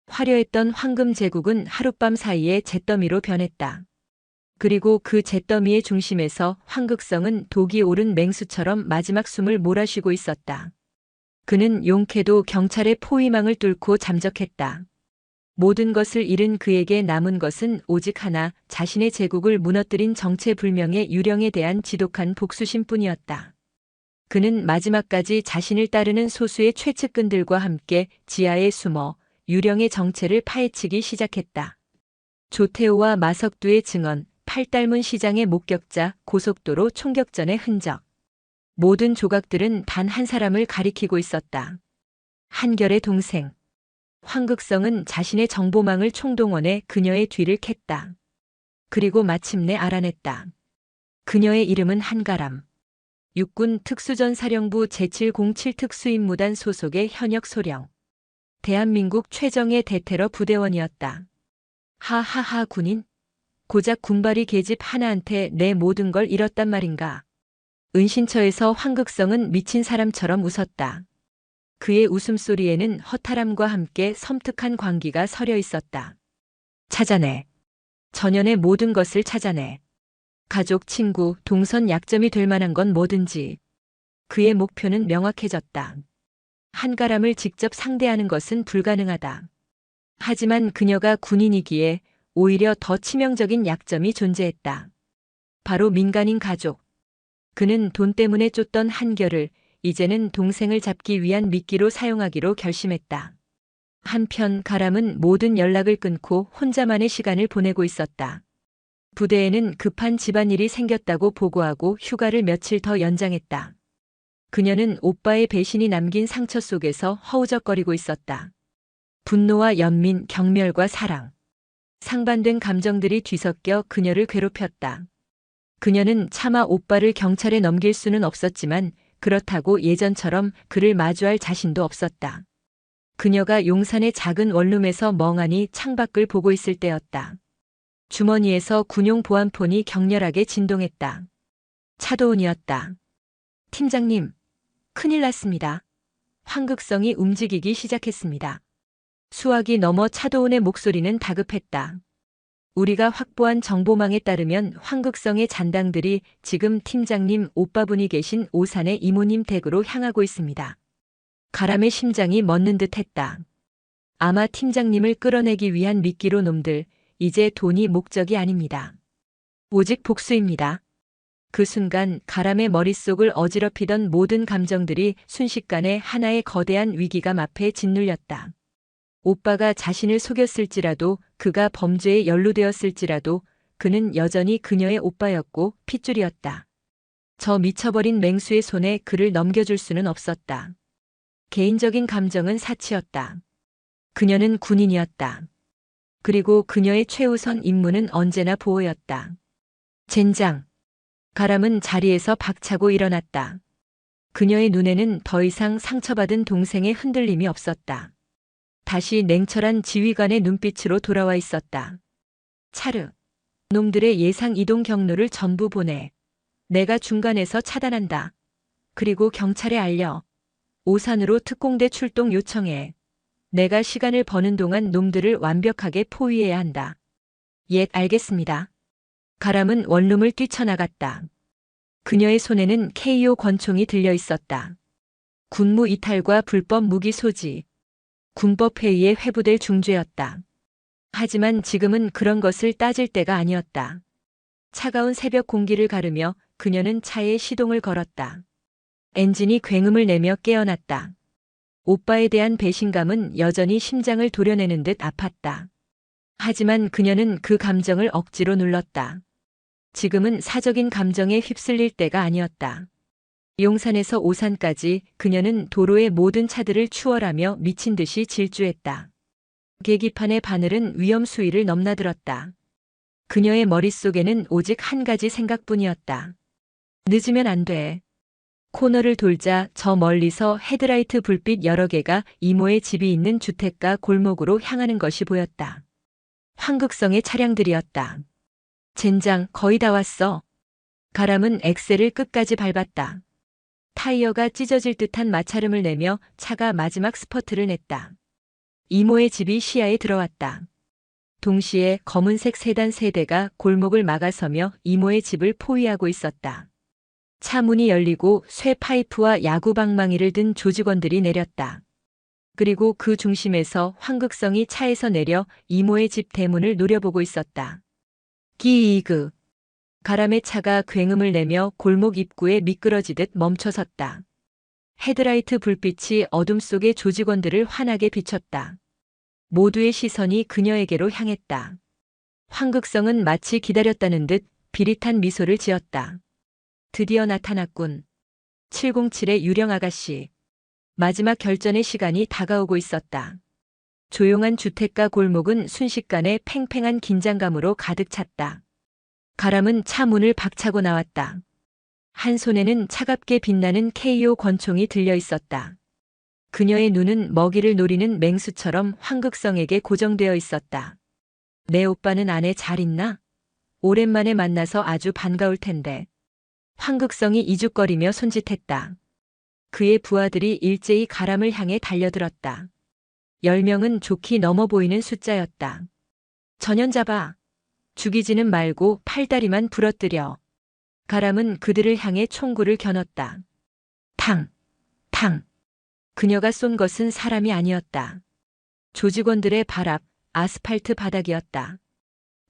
화려했던 황금 제국은 하룻밤 사이에 잿더미로 변했다. 그리고 그 잿더미의 중심에서 황극성은 독이 오른 맹수처럼 마지막 숨을 몰아쉬고 있었다. 그는 용케도 경찰의 포위망을 뚫고 잠적했다. 모든 것을 잃은 그에게 남은 것은 오직 하나, 자신의 제국을 무너뜨린 정체불명의 유령에 대한 지독한 복수심뿐이었다. 그는 마지막까지 자신을 따르는 소수의 최측근들과 함께 지하에 숨어 유령의 정체를 파헤치기 시작했다. 조태호와 마석두의 증언, 팔달문 시장의 목격자, 고속도로 총격전의 흔적. 모든 조각들은 단 한 사람을 가리키고 있었다. 한결의 동생. 황극성은 자신의 정보망을 총동원해 그녀의 뒤를 캤다. 그리고 마침내 알아냈다. 그녀의 이름은 한가람. 육군 특수전사령부 제707 특수임무단 소속의 현역 소령. 대한민국 최정예 대테러 부대원이었다. 하하하 군인? 고작 군발이 계집 하나한테 내 모든 걸 잃었단 말인가. 은신처에서 황극성은 미친 사람처럼 웃었다. 그의 웃음소리에는 허탈함과 함께 섬뜩한 광기가 서려 있었다. 찾아내. 전연의 모든 것을 찾아내. 가족, 친구, 동선 약점이 될 만한 건 뭐든지. 그의 목표는 명확해졌다. 한가람을 직접 상대하는 것은 불가능하다. 하지만 그녀가 군인이기에 오히려 더 치명적인 약점이 존재했다. 바로 민간인 가족. 그는 돈 때문에 쫓던 한결을 이제는 동생을 잡기 위한 미끼로 사용하기로 결심했다. 한편 가람은 모든 연락을 끊고 혼자만의 시간을 보내고 있었다. 부대에는 급한 집안일이 생겼다고 보고하고 휴가를 며칠 더 연장했다. 그녀는 오빠의 배신이 남긴 상처 속에서 허우적거리고 있었다. 분노와 연민, 경멸과 사랑. 상반된 감정들이 뒤섞여 그녀를 괴롭혔다. 그녀는 차마 오빠를 경찰에 넘길 수는 없었지만 그렇다고 예전처럼 그를 마주할 자신도 없었다. 그녀가 용산의 작은 원룸에서 멍하니 창밖을 보고 있을 때였다. 주머니에서 군용 보안폰이 격렬하게 진동했다. 차도훈이었다. 팀장님, 큰일 났습니다. 황극성이 움직이기 시작했습니다. 수화기 넘어 차도훈의 목소리는 다급했다. 우리가 확보한 정보망에 따르면 황극성의 잔당들이 지금 팀장님 오빠분이 계신 오산의 이모님 댁으로 향하고 있습니다. 가람의 심장이 멎는 듯 했다. 아마 팀장님을 끌어내기 위한 미끼로 놈들, 이제 돈이 목적이 아닙니다. 오직 복수입니다. 그 순간 가람의 머릿속을 어지럽히던 모든 감정들이 순식간에 하나의 거대한 위기감 앞에 짓눌렸다. 오빠가 자신을 속였을지라도, 그가 범죄에 연루되었을지라도 그는 여전히 그녀의 오빠였고 핏줄이었다. 저 미쳐버린 맹수의 손에 그를 넘겨줄 수는 없었다. 개인적인 감정은 사치였다. 그녀는 군인이었다. 그리고 그녀의 최우선 임무는 언제나 보호였다. 젠장. 가람은 자리에서 박차고 일어났다. 그녀의 눈에는 더 이상 상처받은 동생의 흔들림이 없었다. 다시 냉철한 지휘관의 눈빛으로 돌아와 있었다. 차르. 놈들의 예상 이동 경로를 전부 보내. 내가 중간에서 차단한다. 그리고 경찰에 알려. 오산으로 특공대 출동 요청해. 내가 시간을 버는 동안 놈들을 완벽하게 포위해야 한다. 예, 알겠습니다. 가람은 원룸을 뛰쳐나갔다. 그녀의 손에는 KO 권총이 들려 있었다. 군무 이탈과 불법 무기 소지. 군법회의에 회부될 중죄였다. 하지만 지금은 그런 것을 따질 때가 아니었다. 차가운 새벽 공기를 가르며 그녀는 차에 시동을 걸었다. 엔진이 굉음을 내며 깨어났다. 오빠에 대한 배신감은 여전히 심장을 도려내는 듯 아팠다. 하지만 그녀는 그 감정을 억지로 눌렀다. 지금은 사적인 감정에 휩쓸릴 때가 아니었다. 용산에서 오산까지 그녀는 도로의 모든 차들을 추월하며 미친 듯이 질주했다. 계기판의 바늘은 위험 수위를 넘나들었다. 그녀의 머릿속에는 오직 한 가지 생각뿐이었다. 늦으면 안 돼. 코너를 돌자 저 멀리서 헤드라이트 불빛 여러 개가 이모의 집이 있는 주택가 골목으로 향하는 것이 보였다. 황극성의 차량들이었다. 젠장, 거의 다 왔어. 가람은 엑셀을 끝까지 밟았다. 타이어가 찢어질 듯한 마찰음을 내며 차가 마지막 스퍼트를 냈다. 이모의 집이 시야에 들어왔다. 동시에 검은색 세단 3대가 골목을 막아서며 이모의 집을 포위하고 있었다. 차 문이 열리고 쇠 파이프와 야구 방망이를 든 조직원들이 내렸다. 그리고 그 중심에서 황극성이 차에서 내려 이모의 집 대문을 노려보고 있었다. 기이그. 가람의 차가 굉음을 내며 골목 입구에 미끄러지듯 멈춰섰다. 헤드라이트 불빛이 어둠 속의 조직원들을 환하게 비췄다. 모두의 시선이 그녀에게로 향했다. 황극성은 마치 기다렸다는 듯 비릿한 미소를 지었다. 드디어 나타났군. 707의 유령 아가씨. 마지막 결전의 시간이 다가오고 있었다. 조용한 주택가 골목은 순식간에 팽팽한 긴장감으로 가득 찼다. 가람은 차 문을 박차고 나왔다. 한 손에는 차갑게 빛나는 KO 권총이 들려 있었다. 그녀의 눈은 먹이를 노리는 맹수처럼 황극성에게 고정되어 있었다. 내 오빠는 안에 잘 있나? 오랜만에 만나서 아주 반가울 텐데. 황극성이 이죽거리며 손짓했다. 그의 부하들이 일제히 가람을 향해 달려들었다. 10명은 좋게 넘어 보이는 숫자였다. 전연 잡아. 죽이지는 말고 팔다리만 부러뜨려. 가람은 그들을 향해 총구를 겨눴다. 탕! 탕! 그녀가 쏜 것은 사람이 아니었다. 조직원들의 발 앞 아스팔트 바닥이었다.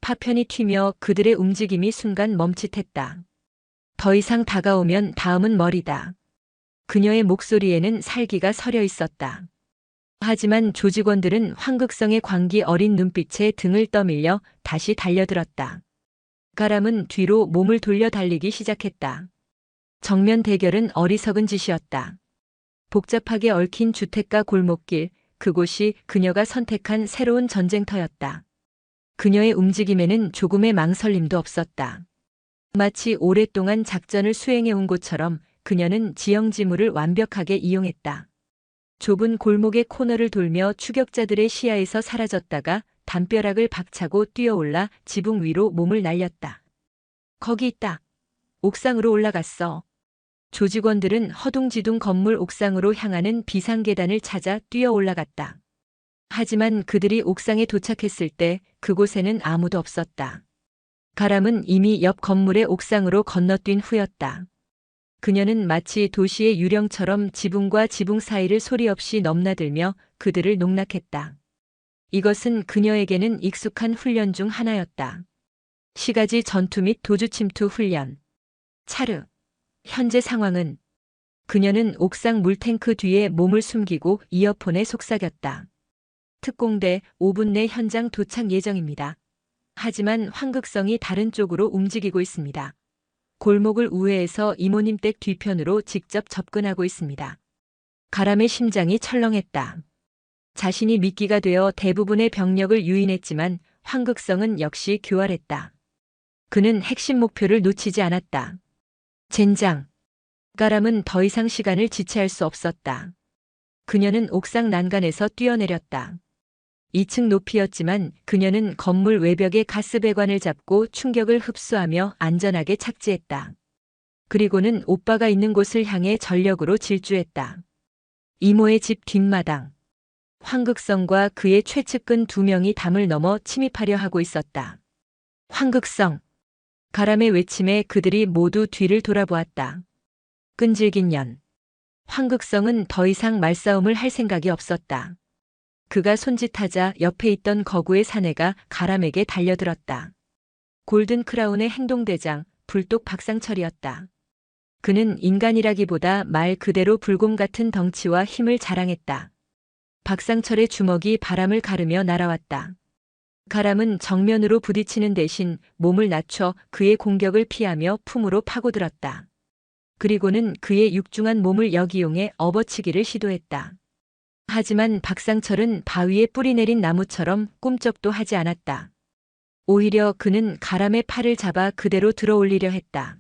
파편이 튀며 그들의 움직임이 순간 멈칫했다. 더 이상 다가오면 다음은 머리다. 그녀의 목소리에는 살기가 서려 있었다. 하지만 조직원들은 황극성의 광기 어린 눈빛에 등을 떠밀려 다시 달려들었다. 가람은 뒤로 몸을 돌려 달리기 시작했다. 정면 대결은 어리석은 짓이었다. 복잡하게 얽힌 주택가 골목길, 그곳이 그녀가 선택한 새로운 전쟁터였다. 그녀의 움직임에는 조금의 망설임도 없었다. 마치 오랫동안 작전을 수행해온 것처럼 그녀는 지형지물을 완벽하게 이용했다. 좁은 골목의 코너를 돌며 추격자들의 시야에서 사라졌다가 담벼락을 박차고 뛰어올라 지붕 위로 몸을 날렸다. 거기 있다. 옥상으로 올라갔어. 조직원들은 허둥지둥 건물 옥상으로 향하는 비상계단을 찾아 뛰어 올라갔다. 하지만 그들이 옥상에 도착했을 때 그곳에는 아무도 없었다. 가람은 이미 옆 건물의 옥상으로 건너뛴 후였다. 그녀는 마치 도시의 유령처럼 지붕과 지붕 사이를 소리 없이 넘나들며 그들을 농락했다. 이것은 그녀에게는 익숙한 훈련 중 하나였다. 시가지 전투 및 도주 침투 훈련. 차르. 현재 상황은? 그녀는 옥상 물탱크 뒤에 몸을 숨기고 이어폰에 속삭였다. 특공대 5분 내 현장 도착 예정입니다. 하지만 황극성이 다른 쪽으로 움직이고 있습니다. 골목을 우회해서 이모님 댁 뒤편으로 직접 접근하고 있습니다. 가람의 심장이 철렁했다. 자신이 미끼가 되어 대부분의 병력을 유인했지만 황극성은 역시 교활했다. 그는 핵심 목표를 놓치지 않았다. 젠장. 가람은 더 이상 시간을 지체할 수 없었다. 그녀는 옥상 난간에서 뛰어내렸다. 2층 높이였지만 그녀는 건물 외벽의 가스 배관을 잡고 충격을 흡수하며 안전하게 착지했다. 그리고는 오빠가 있는 곳을 향해 전력으로 질주했다. 이모의 집 뒷마당. 황극성과 그의 최측근 2명이 담을 넘어 침입하려 하고 있었다. 황극성. 가람의 외침에 그들이 모두 뒤를 돌아보았다. 끈질긴 년. 황극성은 더 이상 말싸움을 할 생각이 없었다. 그가 손짓하자 옆에 있던 거구의 사내가 가람에게 달려들었다. 골든 크라운의 행동대장, 불독 박상철이었다. 그는 인간이라기보다 말 그대로 불곰 같은 덩치와 힘을 자랑했다. 박상철의 주먹이 바람을 가르며 날아왔다. 가람은 정면으로 부딪히는 대신 몸을 낮춰 그의 공격을 피하며 품으로 파고들었다. 그리고는 그의 육중한 몸을 역이용해 업어치기를 시도했다. 하지만 박상철은 바위에 뿌리 내린 나무처럼 꿈쩍도 하지 않았다. 오히려 그는 가람의 팔을 잡아 그대로 들어올리려 했다.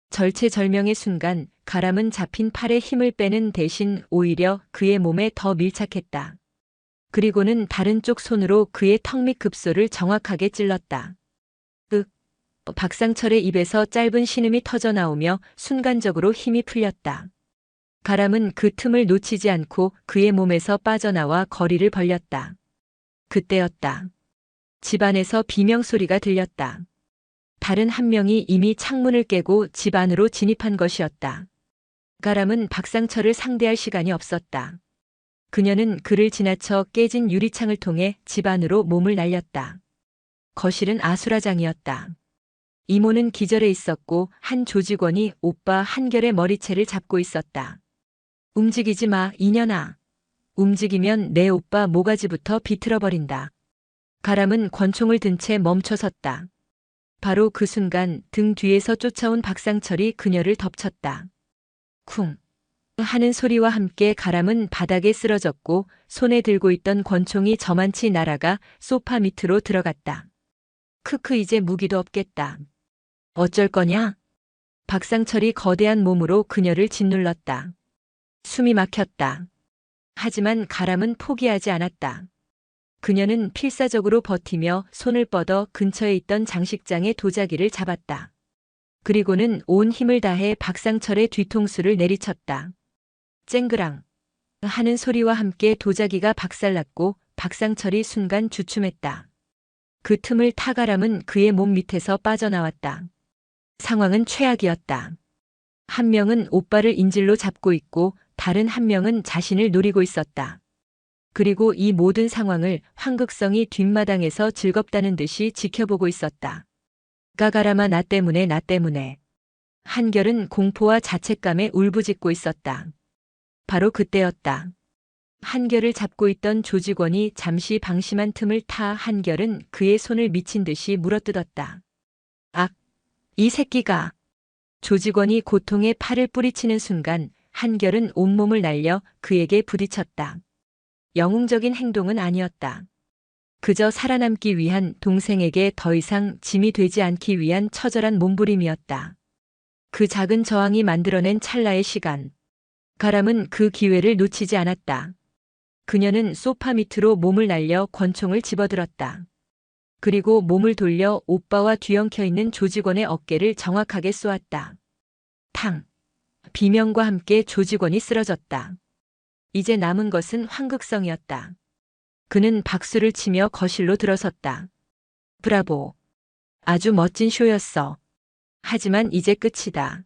절체절명의 순간 가람은 잡힌 팔에 힘을 빼는 대신 오히려 그의 몸에 더 밀착했다. 그리고는 다른 쪽 손으로 그의 턱 밑 급소를 정확하게 찔렀다. 윽! 박상철의 입에서 짧은 신음이 터져 나오며 순간적으로 힘이 풀렸다. 가람은 그 틈을 놓치지 않고 그의 몸에서 빠져나와 거리를 벌렸다. 그때였다. 집안에서 비명소리가 들렸다. 다른 한 명이 이미 창문을 깨고 집 안으로 진입한 것이었다. 가람은 박상철을 상대할 시간이 없었다. 그녀는 그를 지나쳐 깨진 유리창을 통해 집 안으로 몸을 날렸다. 거실은 아수라장이었다. 이모는 기절해 있었고 한 조직원이 오빠 한결의 머리채를 잡고 있었다. 움직이지 마, 이년아. 움직이면 내 오빠 모가지부터 비틀어버린다. 가람은 권총을 든 채 멈춰섰다. 바로 그 순간 등 뒤에서 쫓아온 박상철이 그녀를 덮쳤다. 쿵 하는 소리와 함께 가람은 바닥에 쓰러졌고 손에 들고 있던 권총이 저만치 날아가 소파 밑으로 들어갔다. 크크 이제 무기도 없겠다. 어쩔 거냐? 박상철이 거대한 몸으로 그녀를 짓눌렀다. 숨이 막혔다. 하지만 가람은 포기하지 않았다. 그녀는 필사적으로 버티며 손을 뻗어 근처에 있던 장식장의 도자기를 잡았다. 그리고는 온 힘을 다해 박상철의 뒤통수를 내리쳤다. 쨍그랑 하는 소리와 함께 도자기가 박살났고 박상철이 순간 주춤했다. 그 틈을 타 가람은 그의 몸 밑에서 빠져나왔다. 상황은 최악이었다. 한 명은 오빠를 인질로 잡고 있고 다른 한 명은 자신을 노리고 있었다. 그리고 이 모든 상황을 황극성이 뒷마당에서 즐겁다는 듯이 지켜보고 있었다. 가가라마 나 때문에 나 때문에. 한결은 공포와 자책감에 울부짖고 있었다. 바로 그때였다. 한결을 잡고 있던 조직원이 잠시 방심한 틈을 타 한결은 그의 손을 미친 듯이 물어뜯었다. 악! 이 새끼가! 조직원이 고통에 팔을 뿌리치는 순간 한결은 온몸을 날려 그에게 부딪혔다. 영웅적인 행동은 아니었다. 그저 살아남기 위한 동생에게 더 이상 짐이 되지 않기 위한 처절한 몸부림이었다. 그 작은 저항이 만들어낸 찰나의 시간. 가람은 그 기회를 놓치지 않았다. 그녀는 소파 밑으로 몸을 날려 권총을 집어들었다. 그리고 몸을 돌려 오빠와 뒤엉켜 있는 조직원의 어깨를 정확하게 쏘았다. 탕! 비명과 함께 조직원이 쓰러졌다. 이제 남은 것은 황극성이었다. 그는 박수를 치며 거실로 들어섰다. 브라보! 아주 멋진 쇼였어. 하지만 이제 끝이다.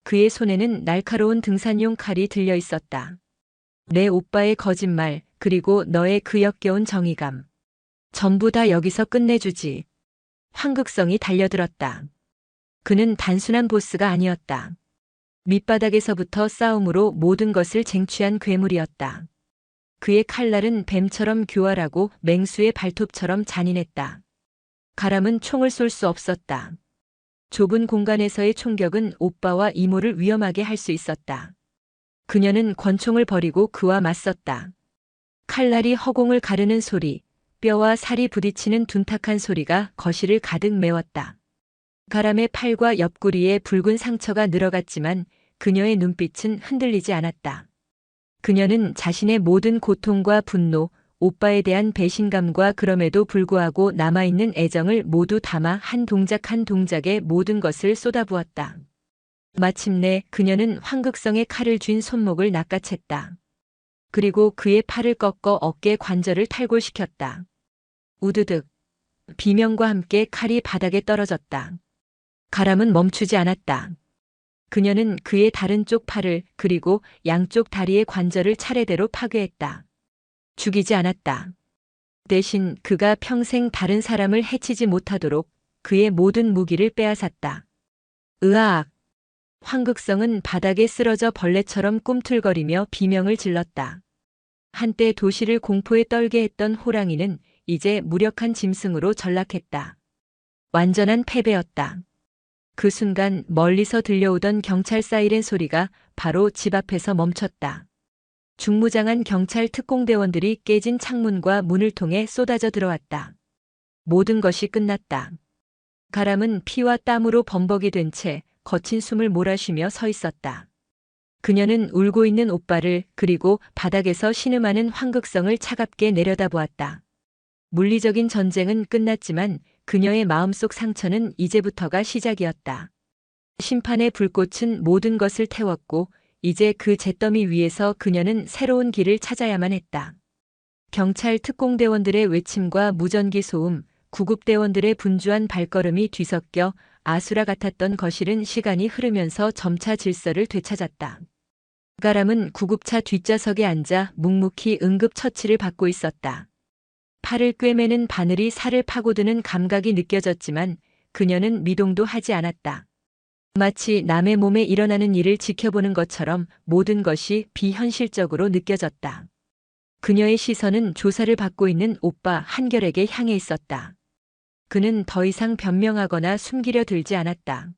그의 손에는 날카로운 등산용 칼이 들려 있었다. 내 오빠의 거짓말, 그리고 너의 그 역겨운 정의감. 전부 다 여기서 끝내주지. 황극성이 달려들었다. 그는 단순한 보스가 아니었다. 밑바닥에서부터 싸움으로 모든 것을 쟁취한 괴물이었다. 그의 칼날은 뱀처럼 교활하고 맹수의 발톱처럼 잔인했다. 가람은 총을 쏠 수 없었다. 좁은 공간에서의 총격은 오빠와 이모를 위험하게 할 수 있었다. 그녀는 권총을 버리고 그와 맞섰다. 칼날이 허공을 가르는 소리, 뼈와 살이 부딪히는 둔탁한 소리가 거실을 가득 메웠다. 가람의 팔과 옆구리에 붉은 상처가 늘어갔지만 그녀의 눈빛은 흔들리지 않았다. 그녀는 자신의 모든 고통과 분노, 오빠에 대한 배신감과 그럼에도 불구하고 남아있는 애정을 모두 담아 한 동작 한 동작에 모든 것을 쏟아부었다. 마침내 그녀는 황극성의 칼을 쥔 손목을 낚아챘다. 그리고 그의 팔을 꺾어 어깨 관절을 탈골시켰다. 우드득. 비명과 함께 칼이 바닥에 떨어졌다. 가람은 멈추지 않았다. 그녀는 그의 다른 쪽 팔을 그리고 양쪽 다리의 관절을 차례대로 파괴했다. 죽이지 않았다. 대신 그가 평생 다른 사람을 해치지 못하도록 그의 모든 무기를 빼앗았다. 으악! 황극성은 바닥에 쓰러져 벌레처럼 꿈틀거리며 비명을 질렀다. 한때 도시를 공포에 떨게 했던 호랑이는 이제 무력한 짐승으로 전락했다. 완전한 패배였다. 그 순간 멀리서 들려오던 경찰 사이렌 소리가 바로 집 앞에서 멈췄다. 중무장한 경찰 특공대원들이 깨진 창문과 문을 통해 쏟아져 들어왔다. 모든 것이 끝났다. 가람은 피와 땀으로 범벅이 된 채 거친 숨을 몰아쉬며 서 있었다. 그녀는 울고 있는 오빠를 그리고 바닥에서 신음하는 황극성을 차갑게 내려다보았다. 물리적인 전쟁은 끝났지만 그녀의 마음속 상처는 이제부터가 시작이었다. 심판의 불꽃은 모든 것을 태웠고 이제 그 잿더미 위에서 그녀는 새로운 길을 찾아야만 했다. 경찰 특공대원들의 외침과 무전기 소음, 구급대원들의 분주한 발걸음이 뒤섞여 아수라 같았던 거실은 시간이 흐르면서 점차 질서를 되찾았다. 가람은 구급차 뒷좌석에 앉아 묵묵히 응급처치를 받고 있었다. 팔을 꿰매는 바늘이 살을 파고드는 감각이 느껴졌지만 그녀는 미동도 하지 않았다. 마치 남의 몸에 일어나는 일을 지켜보는 것처럼 모든 것이 비현실적으로 느껴졌다. 그녀의 시선은 조사를 받고 있는 오빠 한결에게 향해 있었다. 그는 더 이상 변명하거나 숨기려 들지 않았다.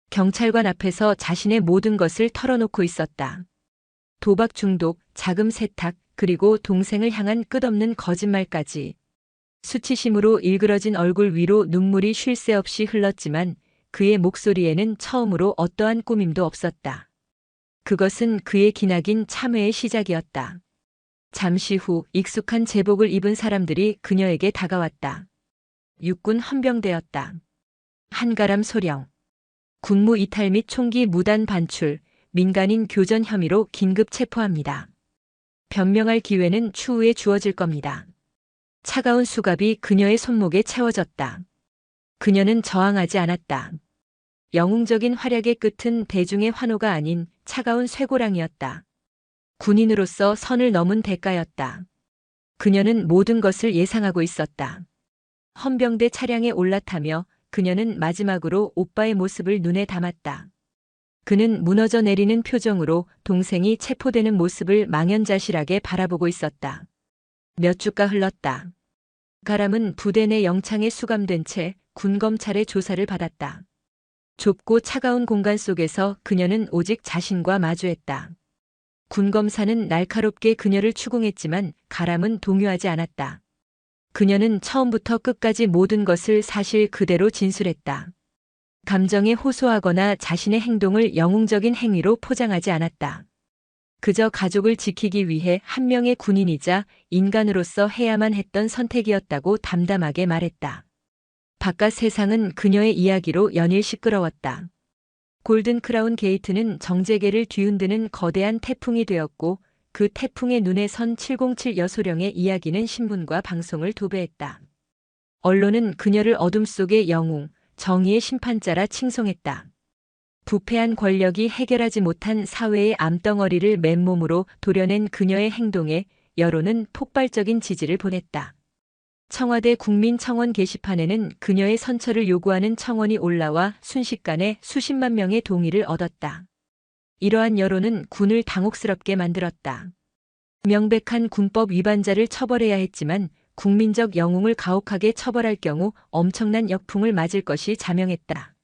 경찰관 앞에서 자신의 모든 것을 털어놓고 있었다. 도박 중독, 자금 세탁, 그리고 동생을 향한 끝없는 거짓말까지. 수치심으로 일그러진 얼굴 위로 눈물이 쉴 새 없이 흘렀지만 그의 목소리에는 처음으로 어떠한 꾸밈도 없었다. 그것은 그의 기나긴 참회의 시작이었다. 잠시 후 익숙한 제복을 입은 사람들이 그녀에게 다가왔다. 육군 헌병대였다. 한가람 소령. 군무 이탈 및 총기 무단 반출, 민간인 교전 혐의로 긴급 체포합니다. 변명할 기회는 추후에 주어질 겁니다. 차가운 수갑이 그녀의 손목에 채워졌다. 그녀는 저항하지 않았다. 영웅적인 활약의 끝은 대중의 환호가 아닌 차가운 쇠고랑이었다. 군인으로서 선을 넘은 대가였다. 그녀는 모든 것을 예상하고 있었다. 헌병대 차량에 올라타며 그녀는 마지막으로 오빠의 모습을 눈에 담았다. 그는 무너져 내리는 표정으로 동생이 체포되는 모습을 망연자실하게 바라보고 있었다. 몇 주가 흘렀다. 가람은 부대 내 영창에 수감된 채 군검찰의 조사를 받았다. 좁고 차가운 공간 속에서 그녀는 오직 자신과 마주했다. 군검사는 날카롭게 그녀를 추궁했지만 가람은 동요하지 않았다. 그녀는 처음부터 끝까지 모든 것을 사실 그대로 진술했다. 감정에 호소하거나 자신의 행동을 영웅적인 행위로 포장하지 않았다. 그저 가족을 지키기 위해 한 명의 군인이자 인간으로서 해야만 했던 선택이었다고 담담하게 말했다. 바깥 세상은 그녀의 이야기로 연일 시끄러웠다. 골든 크라운 게이트는 정재계를 뒤흔드는 거대한 태풍이 되었고 그 태풍의 눈에 선 707 여소령의 이야기는 신문과 방송을 도배했다. 언론은 그녀를 어둠 속의 영웅, 정의의 심판자라 칭송했다. 부패한 권력이 해결하지 못한 사회의 암덩어리를 맨몸으로 도려낸 그녀의 행동에 여론은 폭발적인 지지를 보냈다. 청와대 국민청원 게시판에는 그녀의 선처를 요구하는 청원이 올라와 순식간에 수십만 명의 동의를 얻었다. 이러한 여론은 군을 당혹스럽게 만들었다. 명백한 군법 위반자를 처벌해야 했지만 국민적 영웅을 가혹하게 처벌할 경우 엄청난 역풍을 맞을 것이 자명했다.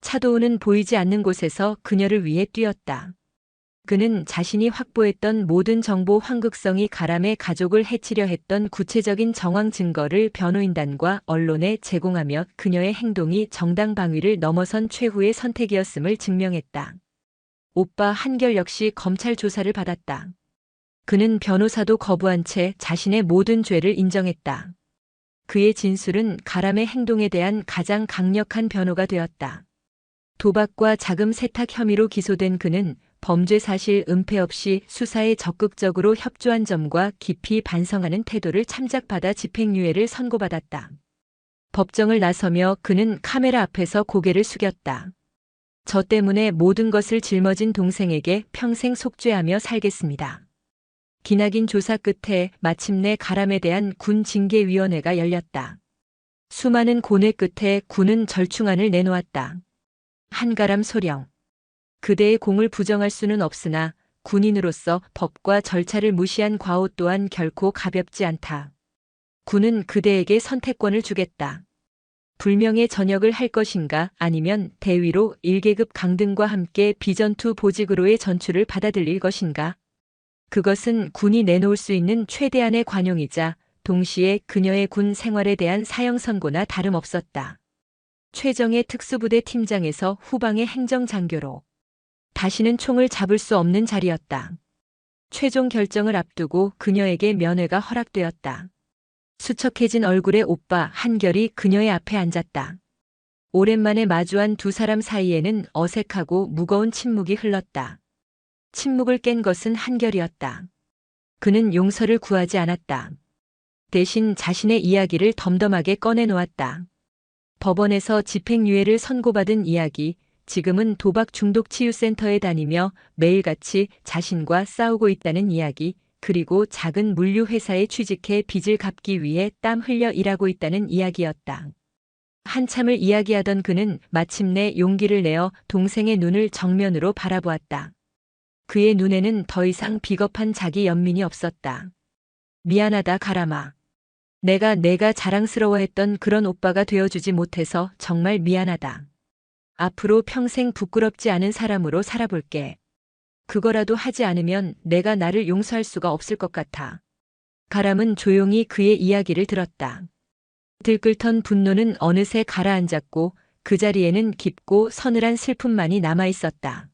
차도우는 보이지 않는 곳에서 그녀를 위해 뛰었다. 그는 자신이 확보했던 모든 정보 황극성이 가람의 가족을 해치려 했던 구체적인 정황 증거를 변호인단과 언론에 제공하며 그녀의 행동이 정당 방위를 넘어선 최후의 선택이었음을 증명했다. 오빠 한결 역시 검찰 조사를 받았다. 그는 변호사도 거부한 채 자신의 모든 죄를 인정했다. 그의 진술은 가람의 행동에 대한 가장 강력한 변호가 되었다. 도박과 자금 세탁 혐의로 기소된 그는 범죄 사실 은폐 없이 수사에 적극적으로 협조한 점과 깊이 반성하는 태도를 참작받아 집행유예를 선고받았다. 법정을 나서며 그는 카메라 앞에서 고개를 숙였다. 저 때문에 모든 것을 짊어진 동생에게 평생 속죄하며 살겠습니다. 기나긴 조사 끝에 마침내 가람에 대한 군 징계위원회가 열렸다. 수많은 고뇌 끝에 군은 절충안을 내놓았다. 한가람 소령. 그대의 공을 부정할 수는 없으나 군인으로서 법과 절차를 무시한 과오 또한 결코 가볍지 않다. 군은 그대에게 선택권을 주겠다. 불명예 전역을 할 것인가 아니면 대위로 1계급 강등과 함께 비전투 보직으로의 전출을 받아들일 것인가. 그것은 군이 내놓을 수 있는 최대한의 관용이자 동시에 그녀의 군 생활에 대한 사형 선고나 다름없었다. 최정예 특수부대 팀장에서 후방의 행정장교로 다시는 총을 잡을 수 없는 자리였다. 최종 결정을 앞두고 그녀에게 면회가 허락되었다. 수척해진 얼굴의 오빠 한결이 그녀의 앞에 앉았다. 오랜만에 마주한 두 사람 사이에는 어색하고 무거운 침묵이 흘렀다. 침묵을 깬 것은 한결이었다. 그는 용서를 구하지 않았다. 대신 자신의 이야기를 덤덤하게 꺼내놓았다. 법원에서 집행유예를 선고받은 이야기, 지금은 도박 중독 치유센터에 다니며 매일같이 자신과 싸우고 있다는 이야기, 그리고 작은 물류회사에 취직해 빚을 갚기 위해 땀 흘려 일하고 있다는 이야기였다. 한참을 이야기하던 그는 마침내 용기를 내어 동생의 눈을 정면으로 바라보았다. 그의 눈에는 더 이상 비겁한 자기 연민이 없었다. 미안하다 가람아. 내가 자랑스러워했던 그런 오빠가 되어주지 못해서 정말 미안하다. 앞으로 평생 부끄럽지 않은 사람으로 살아볼게. 그거라도 하지 않으면 내가 나를 용서할 수가 없을 것 같아. 가람은 조용히 그의 이야기를 들었다. 들끓던 분노는 어느새 가라앉았고 그 자리에는 깊고 서늘한 슬픔만이 남아있었다.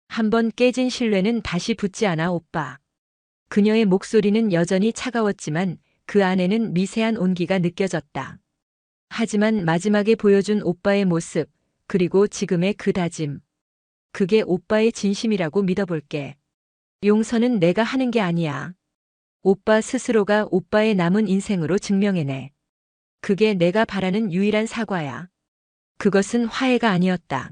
한번 깨진 신뢰는 다시 붙지 않아 오빠. 그녀의 목소리는 여전히 차가웠지만 그 안에는 미세한 온기가 느껴졌다. 하지만 마지막에 보여준 오빠의 모습, 그리고 지금의 그 다짐. 그게 오빠의 진심이라고 믿어볼게. 용서는 내가 하는 게 아니야. 오빠 스스로가 오빠의 남은 인생으로 증명해내. 그게 내가 바라는 유일한 사과야. 그것은 화해가 아니었다.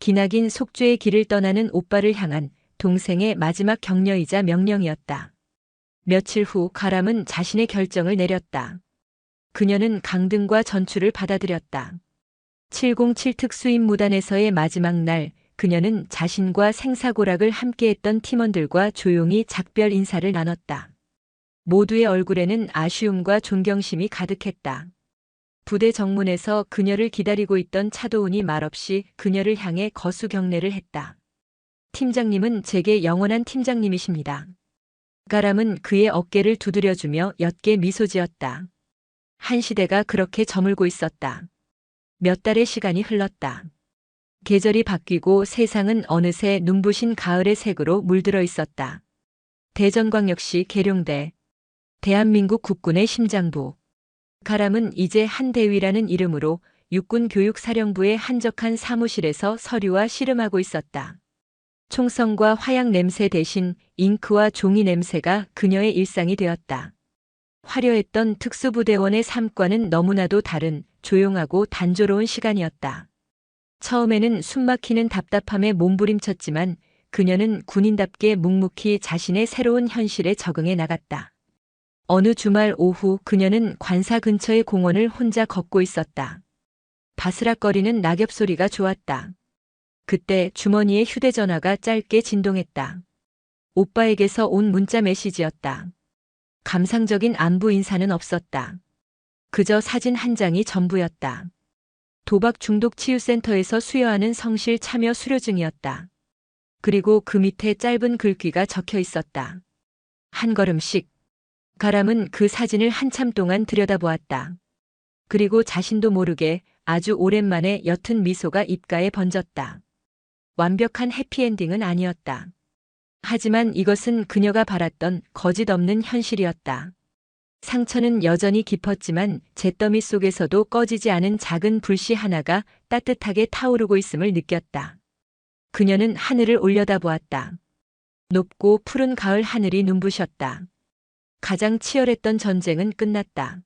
기나긴 속죄의 길을 떠나는 오빠를 향한 동생의 마지막 격려이자 명령이었다. 며칠 후 가람은 자신의 결정을 내렸다. 그녀는 강등과 전출을 받아들였다. 707 특수임무단에서의 마지막 날, 그녀는 자신과 생사고락을 함께했던 팀원들과 조용히 작별 인사를 나눴다. 모두의 얼굴에는 아쉬움과 존경심이 가득했다. 부대 정문에서 그녀를 기다리고 있던 차도훈이 말없이 그녀를 향해 거수 경례를 했다. 팀장님은 제게 영원한 팀장님이십니다. 가람은 그의 어깨를 두드려주며 옅게 미소 지었다. 한 시대가 그렇게 저물고 있었다. 몇 달의 시간이 흘렀다. 계절이 바뀌고 세상은 어느새 눈부신 가을의 색으로 물들어 있었다. 대전광역시 계룡대, 대한민국 국군의 심장부. 가람은 이제 한대위라는 이름으로 육군교육사령부의 한적한 사무실에서 서류와 씨름하고 있었다. 총성과 화약 냄새 대신 잉크와 종이 냄새가 그녀의 일상이 되었다. 화려했던 특수부대원의 삶과는 너무나도 다른 조용하고 단조로운 시간이었다. 처음에는 숨막히는 답답함에 몸부림쳤지만 그녀는 군인답게 묵묵히 자신의 새로운 현실에 적응해 나갔다. 어느 주말 오후 그녀는 관사 근처의 공원을 혼자 걷고 있었다. 바스락거리는 낙엽 소리가 좋았다. 그때 주머니에 휴대전화가 짧게 진동했다. 오빠에게서 온 문자 메시지였다. 감상적인 안부 인사는 없었다. 그저 사진 한 장이 전부였다. 도박 중독 치유센터에서 수여하는 성실 참여 수료 중이었다. 그리고 그 밑에 짧은 글귀가 적혀 있었다. 한 걸음씩. 가람은 그 사진을 한참 동안 들여다보았다. 그리고 자신도 모르게 아주 오랜만에 옅은 미소가 입가에 번졌다. 완벽한 해피엔딩은 아니었다. 하지만 이것은 그녀가 바랐던 거짓 없는 현실이었다. 상처는 여전히 깊었지만 잿더미 속에서도 꺼지지 않은 작은 불씨 하나가 따뜻하게 타오르고 있음을 느꼈다. 그녀는 하늘을 올려다보았다. 높고 푸른 가을 하늘이 눈부셨다. 가장 치열했던 전쟁은 끝났다.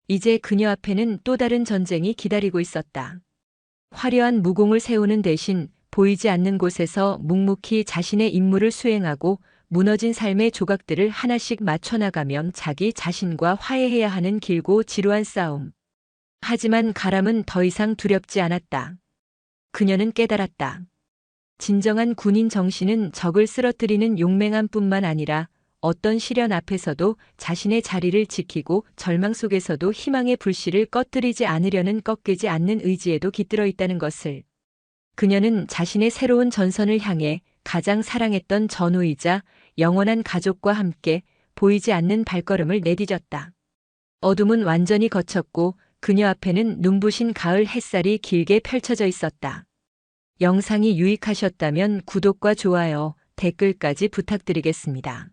이제 그녀 앞에는 또 다른 전쟁이 기다리고 있었다. 화려한 무공을 세우는 대신 보이지 않는 곳에서 묵묵히 자신의 임무를 수행하고 무너진 삶의 조각들을 하나씩 맞춰나가면 자기 자신과 화해해야 하는 길고 지루한 싸움. 하지만 가람은 더 이상 두렵지 않았다. 그녀는 깨달았다. 진정한 군인 정신은 적을 쓰러뜨리는 용맹함뿐만 아니라 어떤 시련 앞에서도 자신의 자리를 지키고 절망 속에서도 희망의 불씨를 꺼뜨리지 않으려는 꺾이지 않는 의지에도 깃들어 있다는 것을. 그녀는 자신의 새로운 전선을 향해 가장 사랑했던 전우이자 영원한 가족과 함께 보이지 않는 발걸음을 내디뎠다. 어둠은 완전히 걷혔고 그녀 앞에는 눈부신 가을 햇살이 길게 펼쳐져 있었다. 영상이 유익하셨다면 구독과 좋아요, 댓글까지 부탁드리겠습니다.